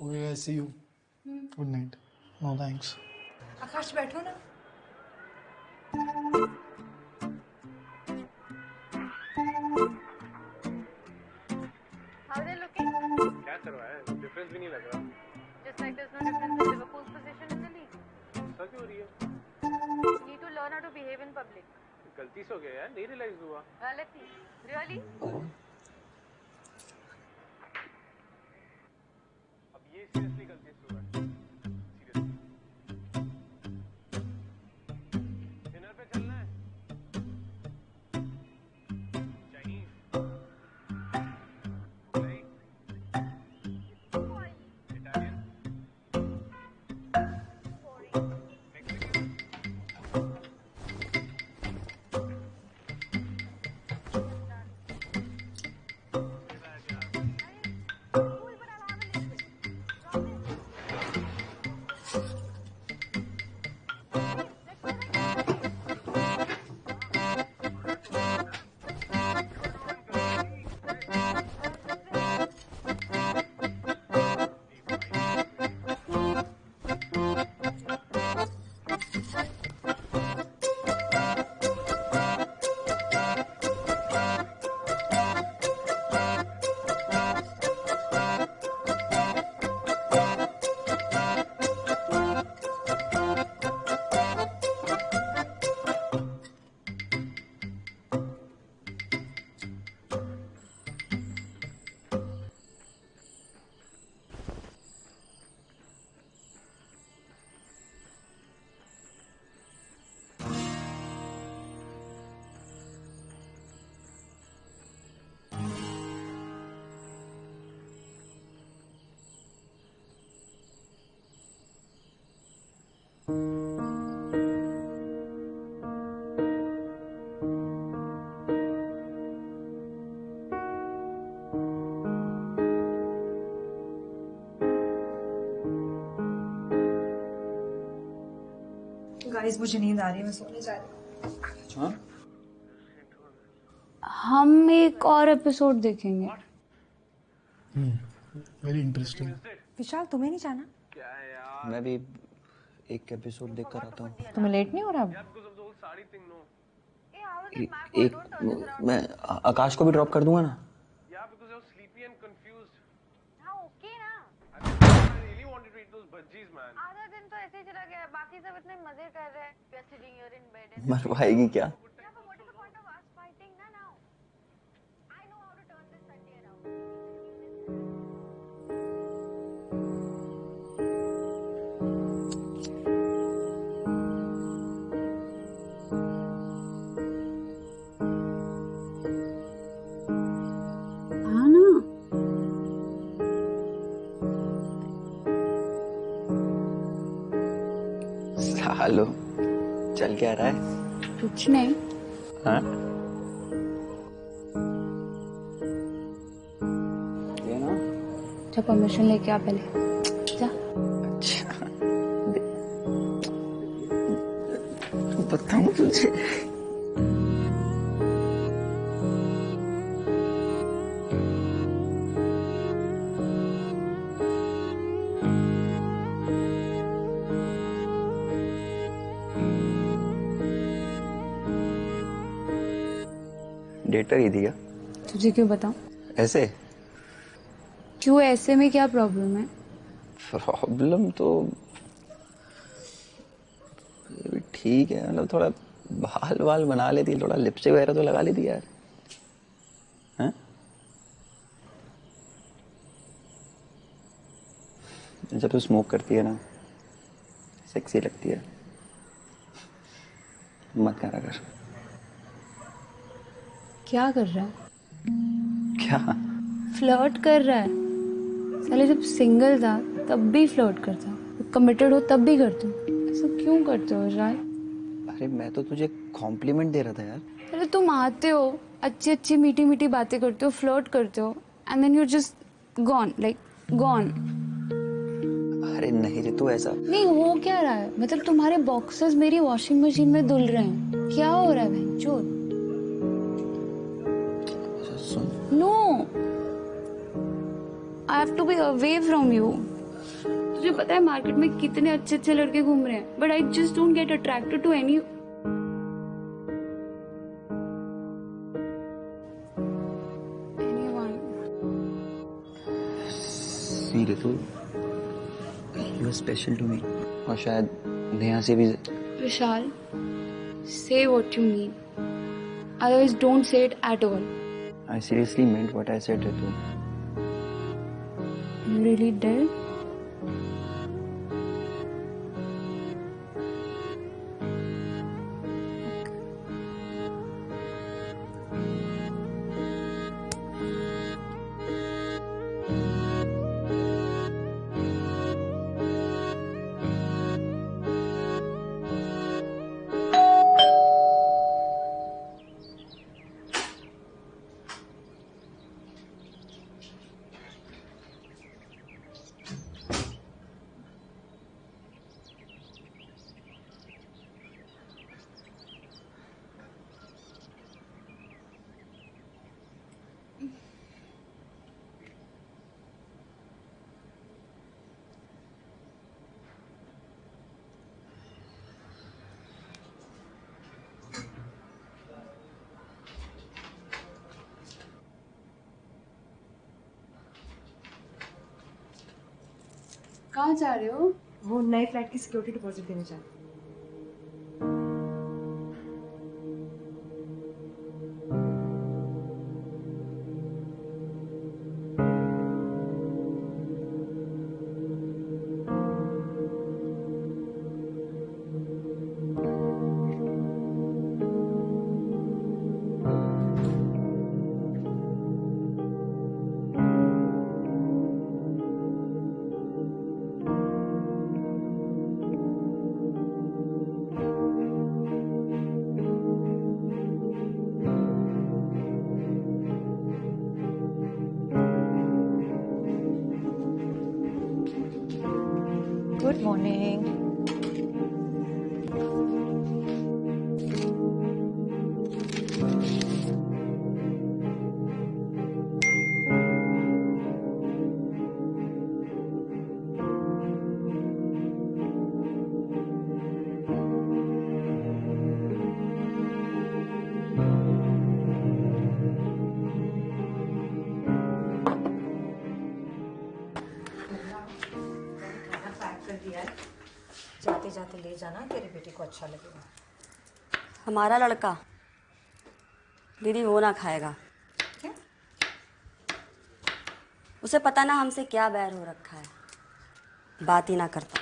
Okay, I see you. Good night. No thanks. Aakash बैठो ना। How they looking? क्या चल रहा है? डिफरेंस भी नहीं लग रहा। Just like there's no difference in Liverpool's position in the league. ऐसा क्यों हो रही है? You need to learn how to behave in public. गलती से हो गया यार, नहीं रियलाइज हुआ। गलती? Really? अब ये सीरियसली गलती से हुआ है। डिनर पे चलना है? चाइनीज? इटालियन? गाइस मुझे नींद आ रही है, मैं सोने जा रही हूँ। हम एक और एपिसोड देखेंगे। Very interesting. विशाल तुम्हें नहीं जाना? मैं भी एक एपिसोड देख कर आता हूँ। तुम्हें लेट नहीं हो रहा अब? एक मैं आकाश को भी ड्रॉप कर दूंगा ना। आधा दिन तो ऐसे ही चला गया, बाकी सब इतने मजे कर रहे हैं। We are sitting here in bed and मरवाएगी क्या? yeah, but what is the point of us fighting now? I know how to turn this Sunday around. हाँ ना। सालो चल क्या रहा है? कुछ नहीं। हाँ? ये ना? जा परमिशन लेके आ पहले। जा। अच्छा। बताऊं तुझे? डेट कर ही दिया। तुझे क्यों बताऊं? ऐसे? क्यों ऐसे में क्या प्रॉब्लम है? प्रॉब्लम तो ठीक है, मतलब थोड़ा बाल वाल बना लेती, थोड़ा लिपस्टिक वगैरह तो लगा लेती यार। हैं? जब तू स्मोक करती है ना, सेक्सी लगती है। मत करा कर। क्या कर रहा है? क्या? फ्लर्ट कर रहा है। साले जब सिंगल था तब भी फ्लर्ट करता, कमिटेड हो तब भी करते हो। ऐसा क्यों करते हो राय? अरे मैं तो तुझे कॉम्प्लीमेंट दे रहा था यार। अरे तुम आते हो, अच्छी अच्छी मीठी मीठी बातें करते हो, फ्लर्ट करते हो, and then you just gone, like gone. अरे नहीं रे, तू ऐसा नहीं हो क्या रहा है? मतलब तुम्हारे बॉक्सेस मेरी वॉशिंग मशीन में धुल रहे हैं, क्या हो रहा है बहनचोद? No, I have to be away from you. तुझे पता है मार्केट में कितने अच्छे अच्छे लड़के घूम रहे हैं, but I just don't get attracted to any. सीधे तू you are special to me, और शायद नेहा से भी। विशाल, say what you mean. Otherwise, don't say it at all. I seriously meant what I said, Ritu. You really did? कहाँ जा रहे हो? वो नए फ्लैट की सिक्योरिटी डिपॉजिट देने जा रही हूँ। Good morning. कर दिया है, जाते जाते ले जाना, तेरी बेटी को अच्छा लगेगा। हमारा लड़का दीदी वो ना खाएगा। क्या? उसे पता ना हमसे क्या बैर हो रखा है, बात ही ना करता।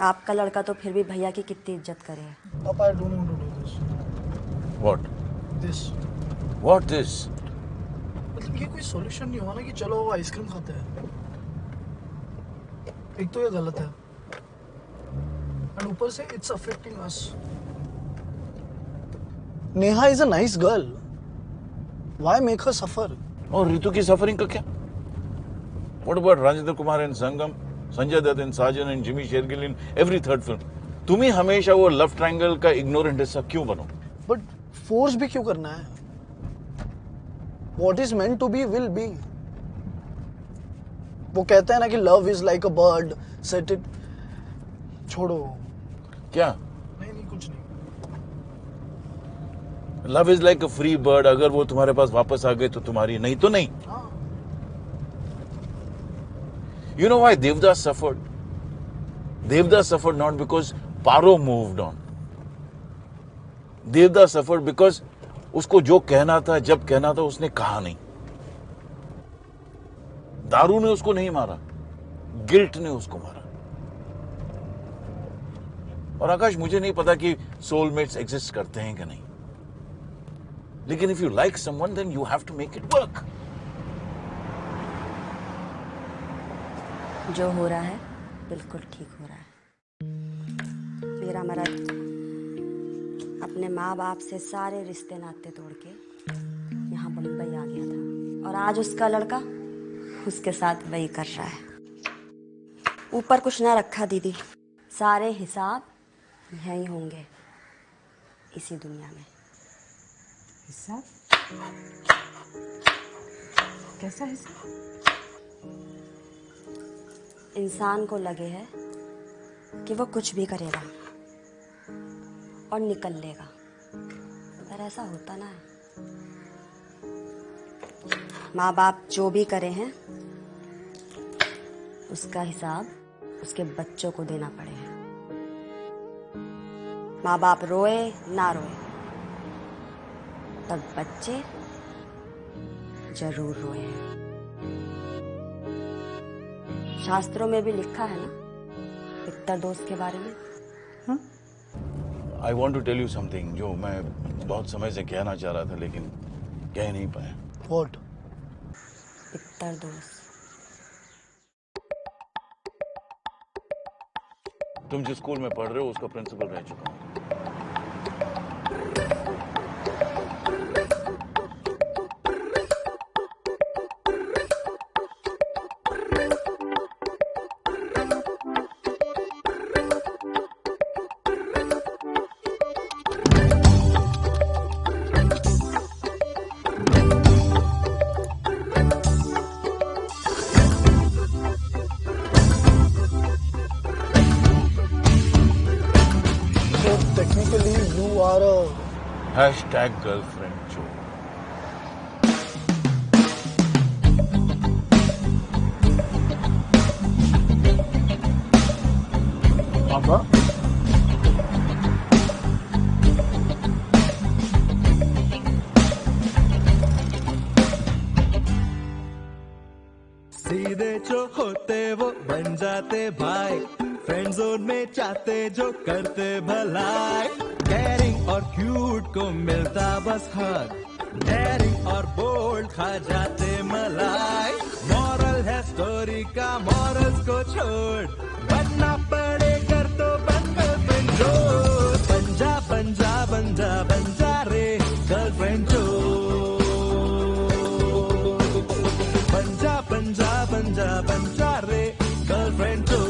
आपका लड़का तो फिर भी भैया की कितनी इज्जत करे। पापा, I don't want to do this. What? This. What this? मतलब ये कोई सॉल्यूशन नहीं हुआ ना कि चलो आइसक्रीम खाते हैं। एक तो ये गलत है, और ऊपर से it's affecting us. Neha is a nice girl, why make her suffer? और रितु की सफरिंग का क्या? What about Rajendra Kumar and Sangam, Sanjay Dutt and Saajan and Jimmy Shergill in every third film? तुम ही हमेशा वो लव ट्रायंगल का इग्नोरेंट हिस्सा क्यों बनो? बट फोर्स भी क्यों करना है? What is meant to be will be. वो कहते हैं ना कि love is like a bird, set it. छोड़ो। क्या? नहीं कुछ नहीं। Love is like a free bird, अगर वो तुम्हारे पास वापस आ गए तो तुम्हारी, नहीं तो नहीं। You know why Devdas suffered? Devdas suffered not because Paro moved on. Devdas suffered because उसको जो कहना था, जब कहना था, उसने कहा नहीं। दारू ने उसको नहीं मारा, गिल्ट ने उसको मारा। और आकाश, मुझे नहीं पता कि सोलमेट्स एग्जिस्ट करते हैं कि नहीं, लेकिन if you like someone then you have to make it work. जो हो रहा है बिल्कुल ठीक हो रहा है। मेरा मर्द अपने माँ बाप से सारे रिश्ते नाते तोड़ के यहाँ बम्बई आ गया था, और आज उसका लड़का उसके साथ वही कर रहा है। ऊपर कुछ ना रखा दीदी, सारे हिसाब यहीं होंगे इसी दुनिया में। हिसाब? कैसा हिसाब? इंसान को लगे है कि वो कुछ भी करेगा और निकल लेगा, पर ऐसा होता ना है। माँ बाप जो भी करे हैं उसका हिसाब उसके बच्चों को देना पड़ेगा। माँ बाप रोए ना रोए, तब बच्चे जरूर रोए। शास्त्रों में भी लिखा है ना पितर दोष के बारे में। I want to tell you something जो मैं बहुत समय से कहना चाह रहा था लेकिन कह नहीं पाया। What? पितर दोष। तुम जिस स्कूल में पढ़ रहे हो उसका प्रिंसिपल रह चुका हूं। Technically, you are a #girlfriend Joe. पापा। सीधे जो होते वो बन जाते भाई, फ्रेंड जोन में चाहते जो करते भलाई। कैरिंग और क्यूट को मिलता बस हक, डेयरिंग और बोल्ड खा जाते मलाई। मॉरल है स्टोरी का, मॉरल्स को छोड़, बनना पड़े कर तो बन गर्लफ्रेंड जो। बंजा बंजा बंजा बंजा रे गर्लफ्रेंड जो। बंजा बंजा बंजा बंजा रे गर्लफ्रेंड जो।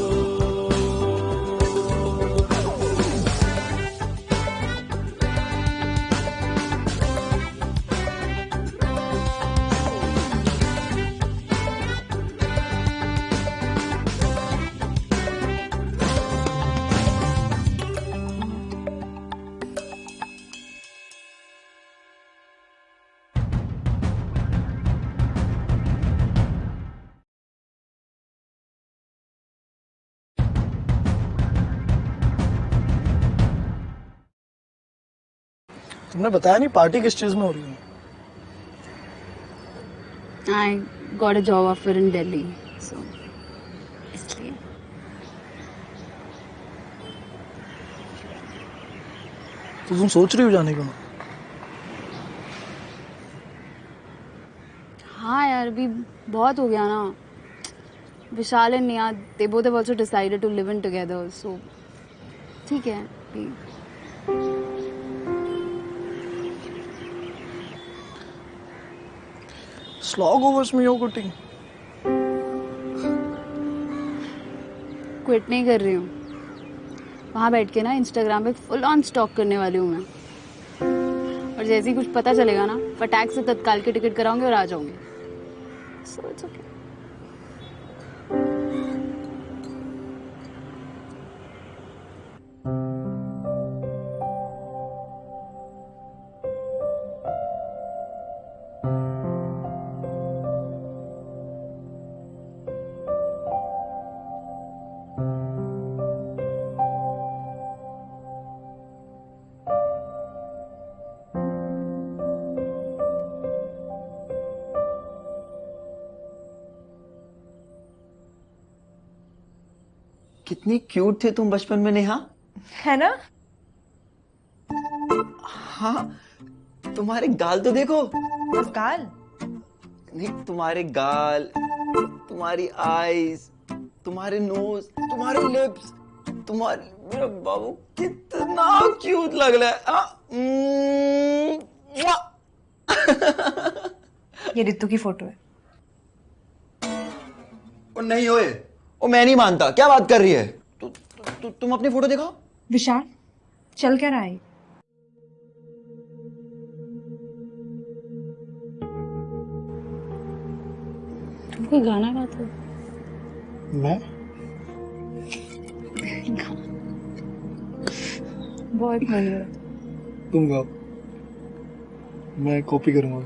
तुमने बताया नहीं पार्टी किस चीज में हो रही है? I got a job offer in Delhi, so इसलिए। तो तुम सोच रही हो जाने को? हाँ यार, अभी बहुत हो गया ना। Vishal and Neha, they both have also decided to live in together, so ठीक है। अभी Slog overs में हो कुटिंग? क्विट नहीं कर रही हूँ। वहाँ बैठ के ना इंस्टाग्राम पे फुल ऑन स्टॉक करने वाली हूँ मैं। और जैसे ही कुछ पता चलेगा ना, फटाक से तत्काल की टिकट कराऊंगी और आ जाऊंगी। So it's okay. कितनी क्यूट थे तुम बचपन में नेहा। है ना? हाँ, तुम्हारे गाल तो देखो। बस गाल? नहीं, तुम्हारे गाल, तुम्हारी आईज, तुम्हारे नोज, तुम्हारे लिप्स, तुम्हारे, मेरा बाबू कितना क्यूट लग रहा है। ये रितु की फोटो है। और नहीं होए, ओ मैं नहीं मानता। क्या बात कर रही है? तुम अपनी फोटो दिखाओ। विशाल, चल क्या रहा है? तुम कोई गाना गाते हो? मैं? बहुत फनी हो। तुम गाओ, मैं कॉपी करूंगा।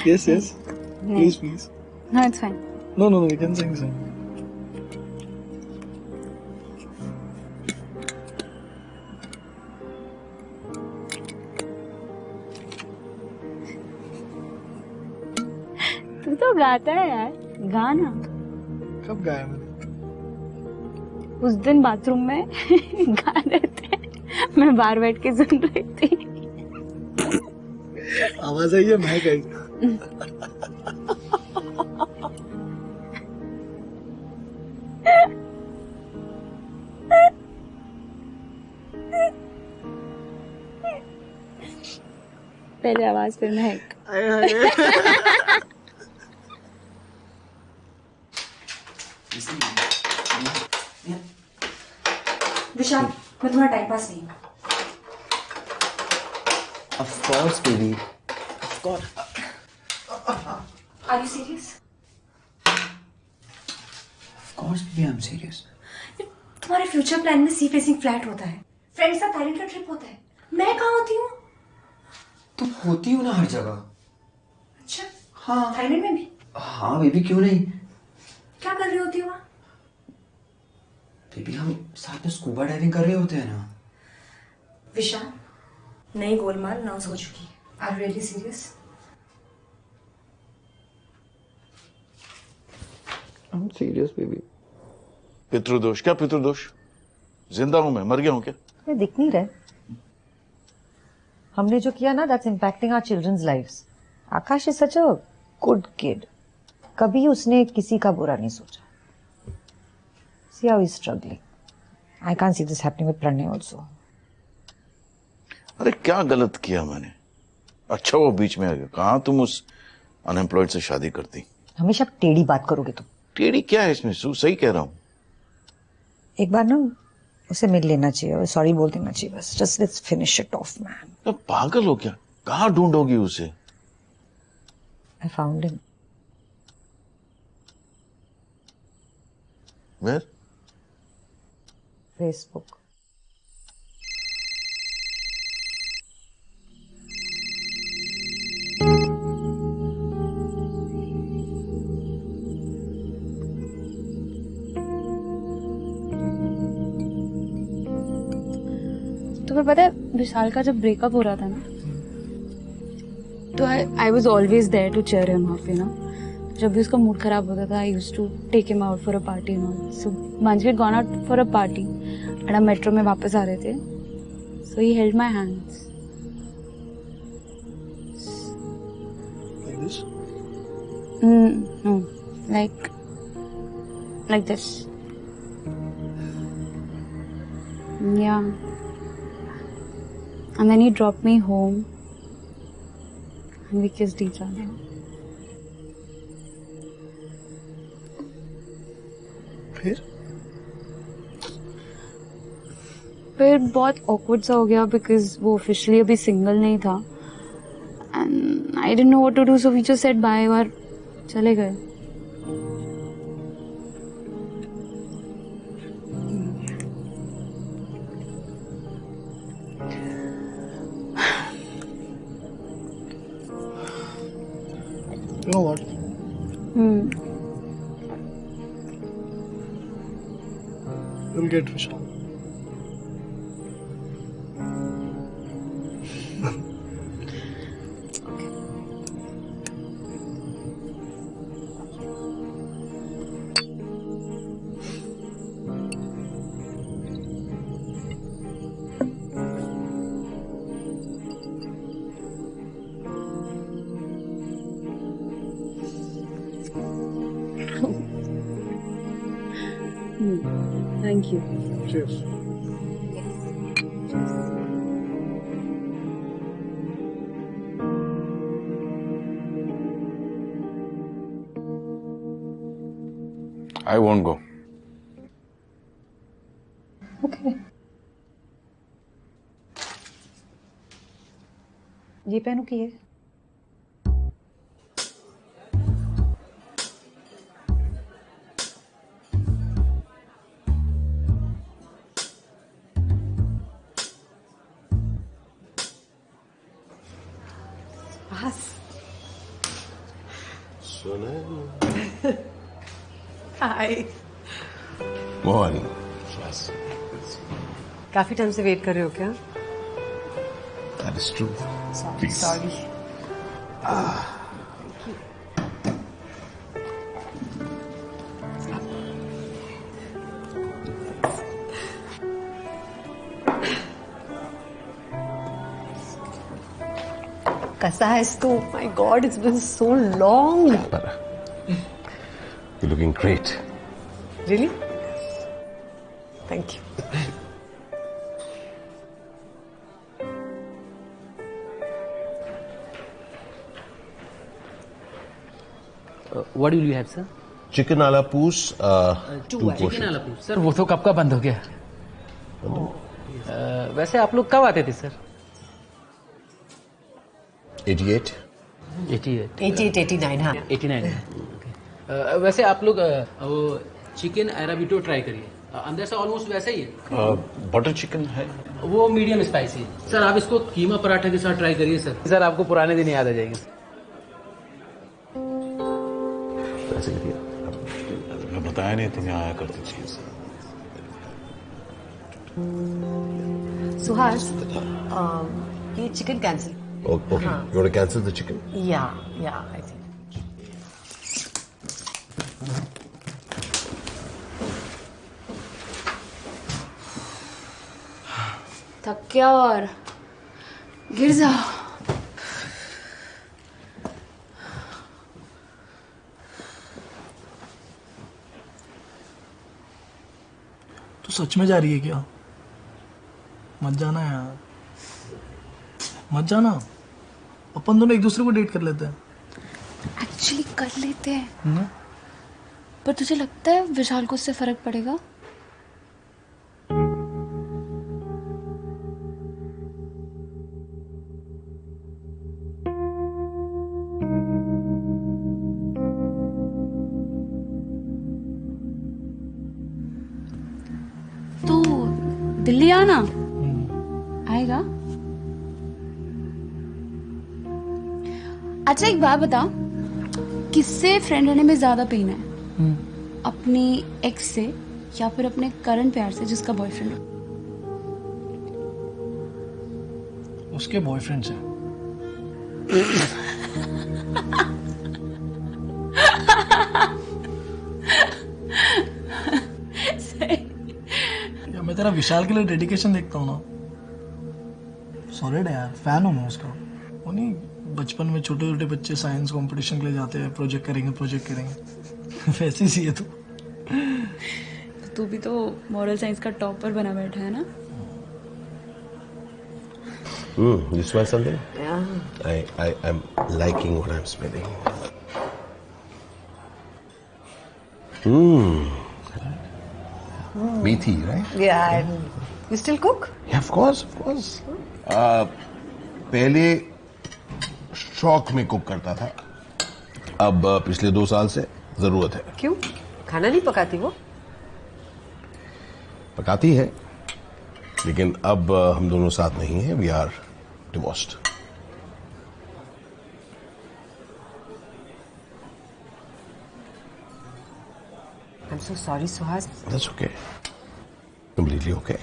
Yes, yes. Please, please. No, it's fine. No, we can sing. तू तो गाता है यार, गाना। कब गाया मैंने? उस दिन बाथरूम में गा रहे थे, मैं बाहर बैठ के सुन रही थी। आवाज आई है, मैं गई। पहले आवाज फिर महक। विशाल, मैं तुम्हारा टाइम पास नहीं हूँ। Of course, baby. Of course. Are you serious? Of course, baby, I'm serious. तुम्हारे फ्यूचर प्लान में सी फेसिंग फ्लैट होता है, फ्रेंड्स का थाईलैंड का ट्रिप होता है। मैं कहाँ होती हूँ? तुम होती हो ना हर जगह। अच्छा, हाँ। थाईलैंड में भी? हाँ बेबी, क्यों नहीं। क्या कर रही होती हो वहाँ? बेबी, हम साथ में स्कूबा डाइविंग कर रहे होते हैं ना। विशाल, नई गोलमाल अनाउंस हो चुकी है। Are you really serious? I'm serious, baby. पितृदोष? क्या पितृदोष? जिंदा हूं मैं, मर गया हूं क्या? मैं दिख नहीं रहे। हमने जो किया ना, that's impacting our children's lives. Akash is such a good kid. कभी उसने किसी का बुरा नहीं सोचा। See how he's struggling. I can't see this happening with Pranay also. अरे क्या गलत किया मैंने? अच्छा वो बीच में आ गया। कहाँ तुम उस अनएम्प्लॉयड से शादी करती? हमेशा टेढ़ी बात करोगे तुम। टेढ़ी क्या है इसमें? सही कह रहा हूँ। एक बार ना उसे मिल लेना चाहिए और सॉरी बोल देना चाहिए बस। Just let's finish it off, man. तो पागल हो क्या? कहाँ ढूंढोगी उसे? I found him. Where? Facebook. तुम्हें पता है विशाल का जब ब्रेकअप हो रहा था ना, तो I was always there to cheer him up, you know. जब भी उसका मूड खराब होता था, I used to take him out for a party and all. So once we had gone out for a party and हम मेट्रो में वापस आ रहे थे, so he held my hands. No, like this. Yeah. And then he dropped me home and we kissed each other. फिर बहुत awkward सा हो गया because वो officially अभी single नहीं था and I didn't know what to do, so we just said bye और चले गए। You know what? You'll get Vishal. Thank you. Cheers. I won't go. Okay. ये पहनू की है? हाय। मोहन, काफी टाइम से वेट कर रहे हो क्या? that is true. Please. Sorry. कैसा है तू? My God, it's been so long. You're looking great. Really? Thank you. What will you have, sir? Chicken ala pooch Two chicken ala pooch. Sir वो तो कब का बंद हो गया। वैसे आप लोग कब आते थे सर? 88 88 89 हाँ 89। वैसे आप लोग वो चिकन अराबिटो ट्राई करिए, अंदर से ऑलमोस्ट वैसा ही है। बटर चिकन है, वो मीडियम स्पाइसी है। सर आप इसको कीमा पराठे के साथ ट्राई करिए सर। सर आपको पुराने दिन याद आ जाएंगे। ऐसे करिए, मैं बताया नहीं तुम्हें आया करती चीज। सुहास, ये chicken cancel. Okay. You want to cancel the chicken? या आई थिंक। थक गया और गिर जाओ। तू सच में जा रही है क्या? मत जाना यार, मत जाना। अपन दोनों एक दूसरे को डेट कर लेते हैं। एक्चुअली कर लेते हैं, पर तुझे लगता है विशाल को उससे फर्क पड़ेगा? तू दिल्ली आना, आएगा? अच्छा एक बात बता, किससे फ्रेंड रहने में ज्यादा पेन है? अपनी एक्स से या फिर अपने करंट प्यार से जिसका बॉयफ्रेंड हो? उसके बॉयफ्रेंड से। या मैं तेरा विशाल के लिए डेडिकेशन देखता हूँ ना, सॉलिड है यार, फैन हूँ मैं उसका। वो नहीं बचपन में छोटे छोटे बच्चे साइंस कंपटीशन के लिए जाते हैं, प्रोजेक्ट करेंगे वैसे सी है तू। तू भी तो मॉरल साइंस का टॉपर बना बैठा है ना। You smell something? Yeah. I'm liking what I'm smelling. Meaty, right? Yeah. You still cook? Yeah, of course. पहले शौक में कुक करता था, अब पिछले 2 साल से जरूरत है। क्यों? खाना नहीं पकाती वो? पकाती है, लेकिन अब हम दोनों साथ नहीं हैं, we are divorced. I'm so sorry, Suhas. That's okay. Completely okay.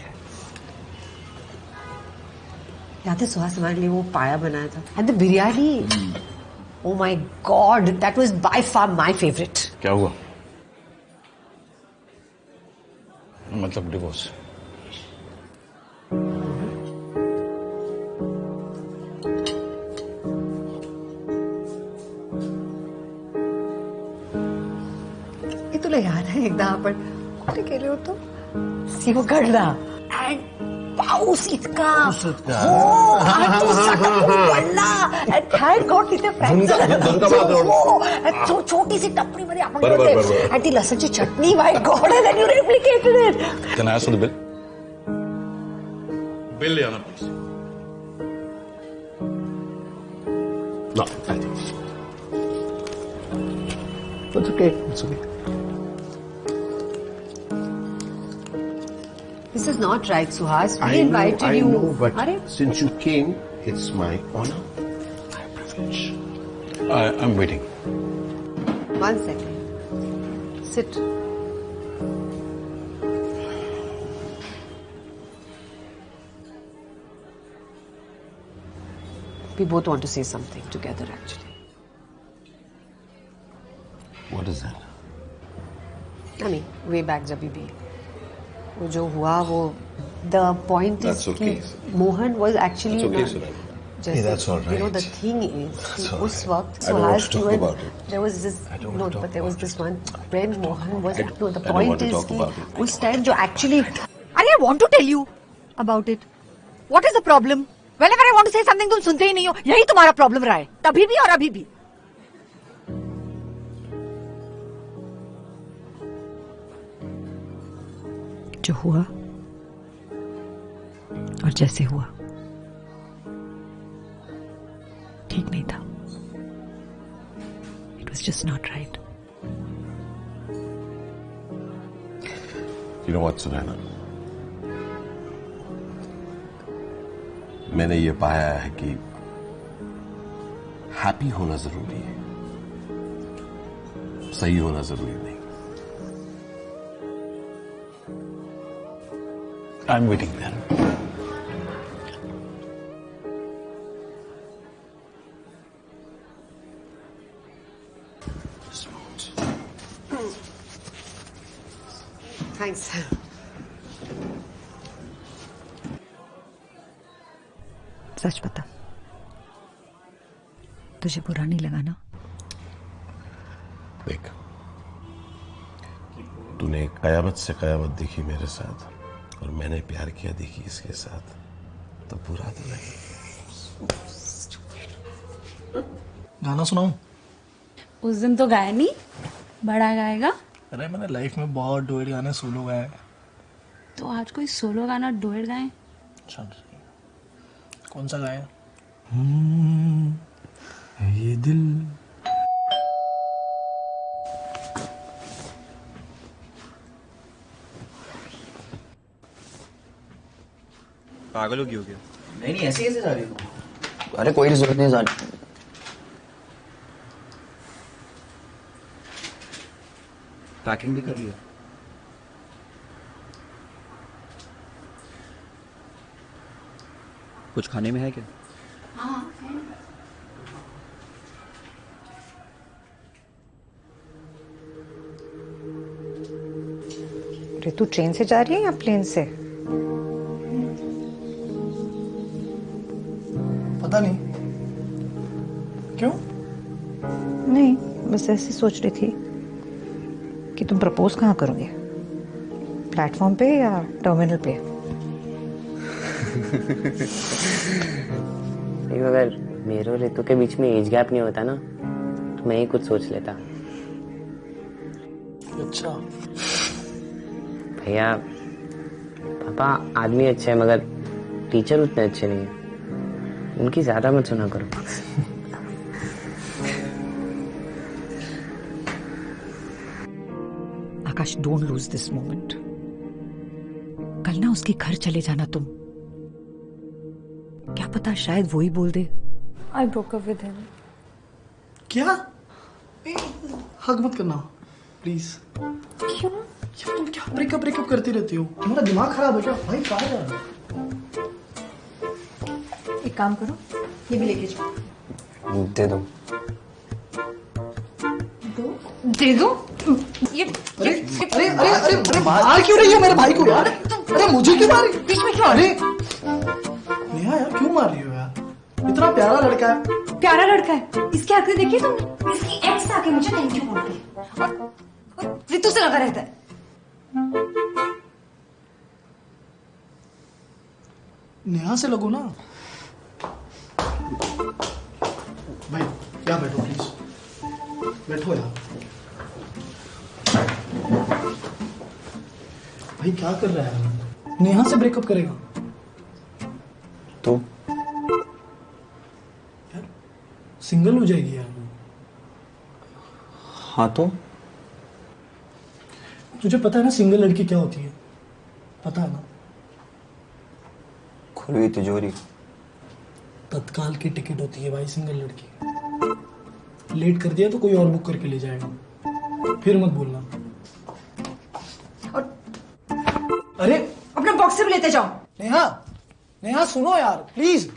याद है सुहास हमारे लिए वो पाया बनाया था, and the biryani, oh my God, that was by far my favourite. क्या हुआ? मतलब डिवोर्स? ये तुला याद आहे एकदा आपण कुठे गेले होतो? सिंहगडला, एंड पाऊस इतका हो, आणि तो सटकून पडला, and thank God तिथे फ्रॅक्चर, छोटी सी टपरी मध्ये आपण होते, आणि ती लसणची चटणी, my God, and you replicated it. Can I ask for the bill? Bill ले आना please. No, I think it's okay. It's okay. This is not right, Suhas. We I invited you. know, but Are since you came, it's my honor, my privilege. I'm waiting. One second. Sit. We both want to say something together, actually. What is that? I mean, way back जब भी वो जो हुआ वो the point is That's okay. कि Mohan was actually That's okay, not Sunil. जैसे, Yeah, that's all right. You know, the thing is That's कि all उस right. वक्त I don't want Suhas to talk even about it. there was this no, but there was this one when Mohan was no, the I don't point want to is talk कि about it. उस टाइम जो actually अरे I want to tell you about it. What is the problem? Whenever I want to say something तुम सुनते ही नहीं हो, यही तुम्हारा प्रॉब्लम रहा है, तभी भी और अभी भी। जो हुआ और जैसे हुआ ठीक नहीं था। It was just not right. You know what, Sunaina? मैंने ये पाया है कि हैप्पी होना जरूरी है, सही होना जरूरी नहीं। I'm waiting then. Thanks. सच बता, तुझे बुरा नहीं लगा ना? देख, तूने कयामत से कयामत देखी मेरे साथ, और मैंने प्यार किया देखी इसके साथ, तो बुरा तो नहीं। गाना सुनाऊं? उस दिन तो गाया नहीं, बड़ा गाएगा। अरे मैंने लाइफ में बहुत डुएट गाने सोलो गाए। तो आज कोई सोलो गाना डुएट गाए। चल, कौन सा गाया? ये दिल। पागल हो गया? नहीं ऐसे कैसे जा रही हो? अरे कोई जरूरत नहीं जाने। पैकिंग भी कर लिया? कुछ खाने में है क्या? रितु ट्रेन से जा रही है या प्लेन से? पता नहीं क्यों। नहीं, बस ऐसे सोच रही थी कि तुम प्रपोज कहाँ करोगे, प्लेटफॉर्म पे या टर्मिनल पे? अगर मेरे और रितु के बीच में एज गैप नहीं होता ना तो मैं ही कुछ सोच लेता। अच्छा भैया, पापा आदमी अच्छे हैं मगर टीचर उतने अच्छे नहीं हैं, उनकी ज्यादा मत सुना करो। आकाश, डोंट लूज दिस मोमेंट। कल ना उसके घर चले जाना तुम, क्या पता शायद वो ही बोल दे। I broke up with him. क्या? हक मत करना प्लीज। क्यों? यार तुम क्या ब्रेकअप करती रहती हो? तुम्हारा दिमाग खराब है क्या? भाई कहाँ जा रहा है? एक काम करो, ये भी लेके जाओ। दे दो। दे दो। ये अरे अरे अरे अरे अरे मार क्यों रही हो मेरे भाई को यार? अरे मुझे क्यों मार रही? बीच में क्यों? अरे नेहा यार क्यों मार रही हो यार? इतना प्यारा लड़का है। प्यारा लड़का है, इसकी हरकत देखी तुमने? इसकी एक्स आके मुझे थैंक यू बोलती है और रितु से लगा रहता है। नेहा से लगो ना भाई। क्या बैठो प्लीज, बैठो यार। भाई क्या कर रहा है? नेहा से ब्रेकअप करेगा तो यार? सिंगल हो जाएगी यार। हाँ तो तुझे पता है ना सिंगल लड़की क्या होती है? पता है ना? खुली तिजोरी। तत्काल की टिकट होती है भाई सिंगल लड़की। लेट कर दिया तो कोई और बुक करके ले जाएगा, फिर मत बोलना। और अरे अपना बॉक्स से भी लेते जाओ। नेहा, नेहा सुनो यार प्लीज।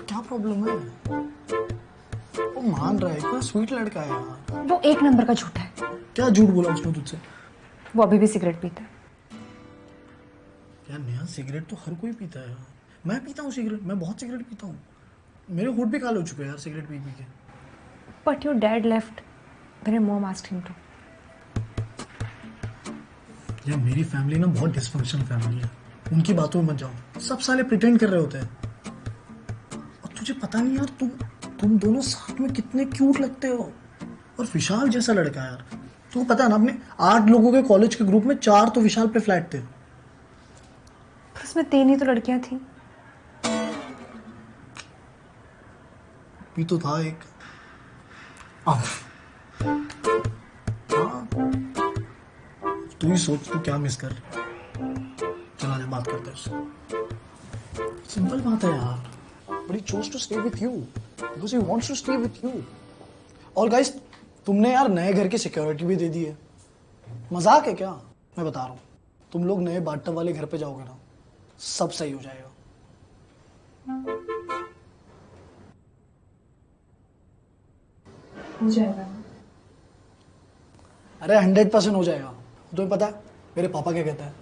क्या प्रॉब्लम है? वो मान रहा है, इतना स्वीट लड़का है यार। वो एक नंबर का झूठा है। क्या झूठ बोला उसने तुझसे? वो अभी भी सिगरेट पीता है। यार नेहा सिगरेट तो हर कोई पीता है यार। मैं पीता हूँ सिगरेट, मैं बहुत सिगरेट पीता हूँ। मेरे होठ भी काले हो चुके हैं यार सिगरेट पी के। But your dad left when your mom asked him to. यार मेरी फैमिली ना बहुत डिस्फंक्शनल फैमिली है, उनकी बातों में मत जाओ। सब साले प्रिटेंड कर रहे होते हैं। और तुझे पता नहीं यार, तुम दोनों साथ में कितने क्यूट लगते हो। और विशाल जैसा लड़का है यार। तुमको पता है ना, अपने 8 लोगों के कॉलेज के ग्रुप में 4 तो विशाल पे फ्लैट थे। पर उसमें 3 ही तो लड़कियां थी। भी तो था एक। हाँ, तू ही सोच तू क्या मिस कर रही है। चला जा बात करते हैं उससे। सिंपल बात है यार, but he chose to stay with you because he wants to stay with you. और गाइस, तुमने यार नए घर की सिक्योरिटी भी दे दी है। मजाक है क्या? मैं बता रहा हूँ, तुम लोग नए बाथटब वाले घर पे जाओगे ना, सब सही हो जाएगा। हो जाएगा। अरे 100% हो जाएगा। तुम्हें पता है मेरे पापा क्या कहते हैं?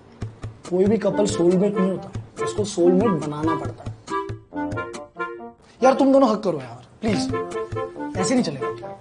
कोई भी कपल सोलमेट नहीं होता, उसको सोलमेट बनाना पड़ता है। यार तुम दोनों हक करो यार प्लीज, ऐसे नहीं चलेगा।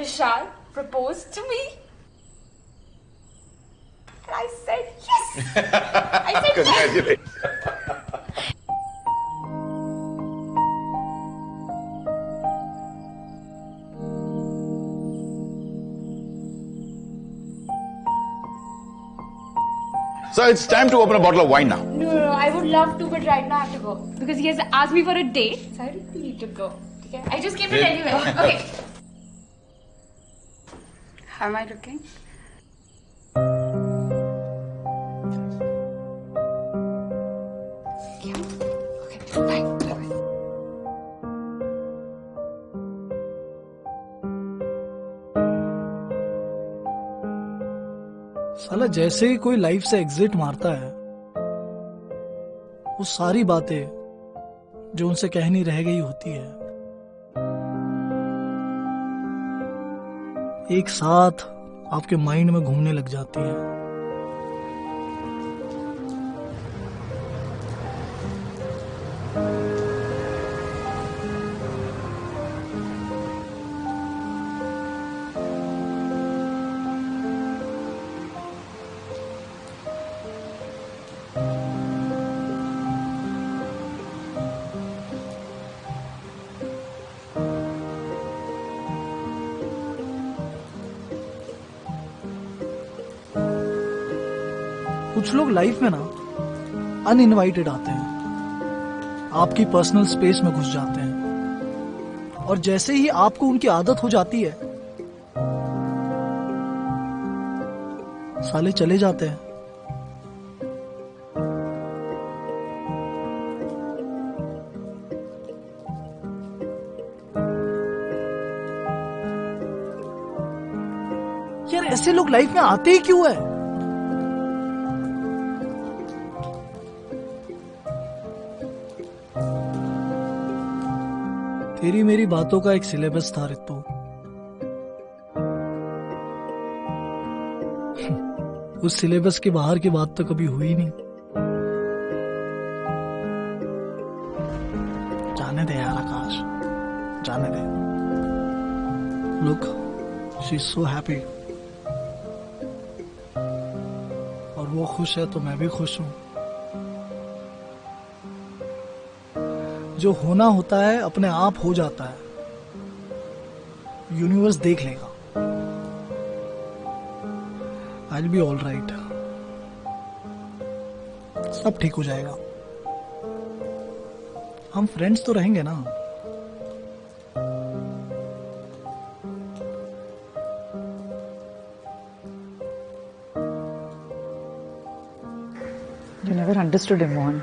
Vishal proposed to me. And I said yes. I said Congratulations. So it's time to open a bottle of wine now. No, I would love to, but right now I have to go because he has asked me for a date. So I really need to go. Okay, I just came to tell you. Okay. How am I looking? Okay, bye. साला जैसे ही कोई लाइफ से एग्जिट मारता है वो सारी बातें जो उनसे कहनी रह गई होती है एक साथ आपके माइंड में घूमने लग जाती है। कुछ लोग लाइफ में ना अनइनवाइटेड आते हैं, आपकी पर्सनल स्पेस में घुस जाते हैं और जैसे ही आपको उनकी आदत हो जाती है साले चले जाते हैं। यार ऐसे लोग लाइफ में आते ही क्यों है? तेरी मेरी बातों का एक सिलेबस था रितु। उस सिलेबस के बाहर की बात तो कभी हुई नहीं। जाने दे यार आकाश, जाने दे। Look, she is so happy और वो खुश है तो मैं भी खुश हूं। जो होना होता है अपने आप हो जाता है, यूनिवर्स देख लेगा। I will be all right, सब ठीक हो जाएगा। हम फ्रेंड्स तो रहेंगे ना। You never understood him, Mohan.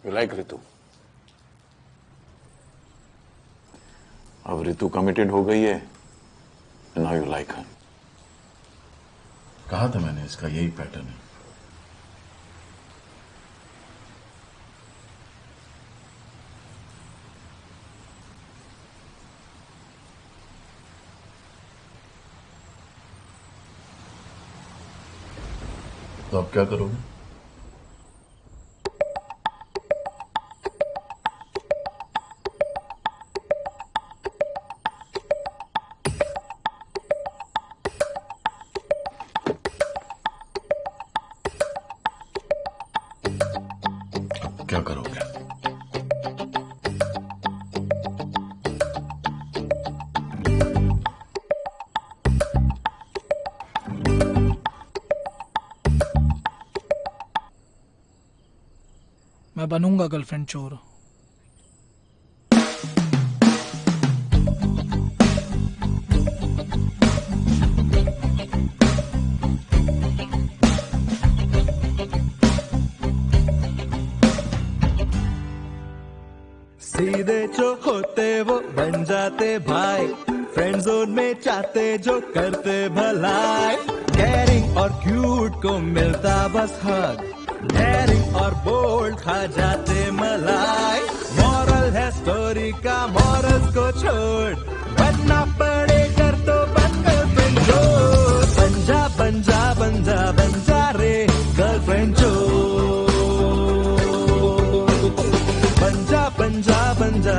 You like Ritu? अब रितु कमिटेड हो गई है, now you like her. कहा था मैंने इसका यही पैटर्न है। तो अब क्या करोगे? क्या करोगे? मैं बनूंगा गर्लफ्रेंड चोर। सीधे जो होते वो बन जाते भाई, फ्रेंड जोन में चाहते जो करते भलाई। केयरिंग और क्यूट को मिलता बस हक, डेयरिंग और बोल्ड खा जाते मलाई। मॉरल है स्टोरी का, मॉरल को छोड़, बनना पड़े कर तो बन गर्लफ्रेंड जो, बन जा बन जा बन जा बन जा रे गर्लफ्रेंड जो, बन जा बन जा बन जा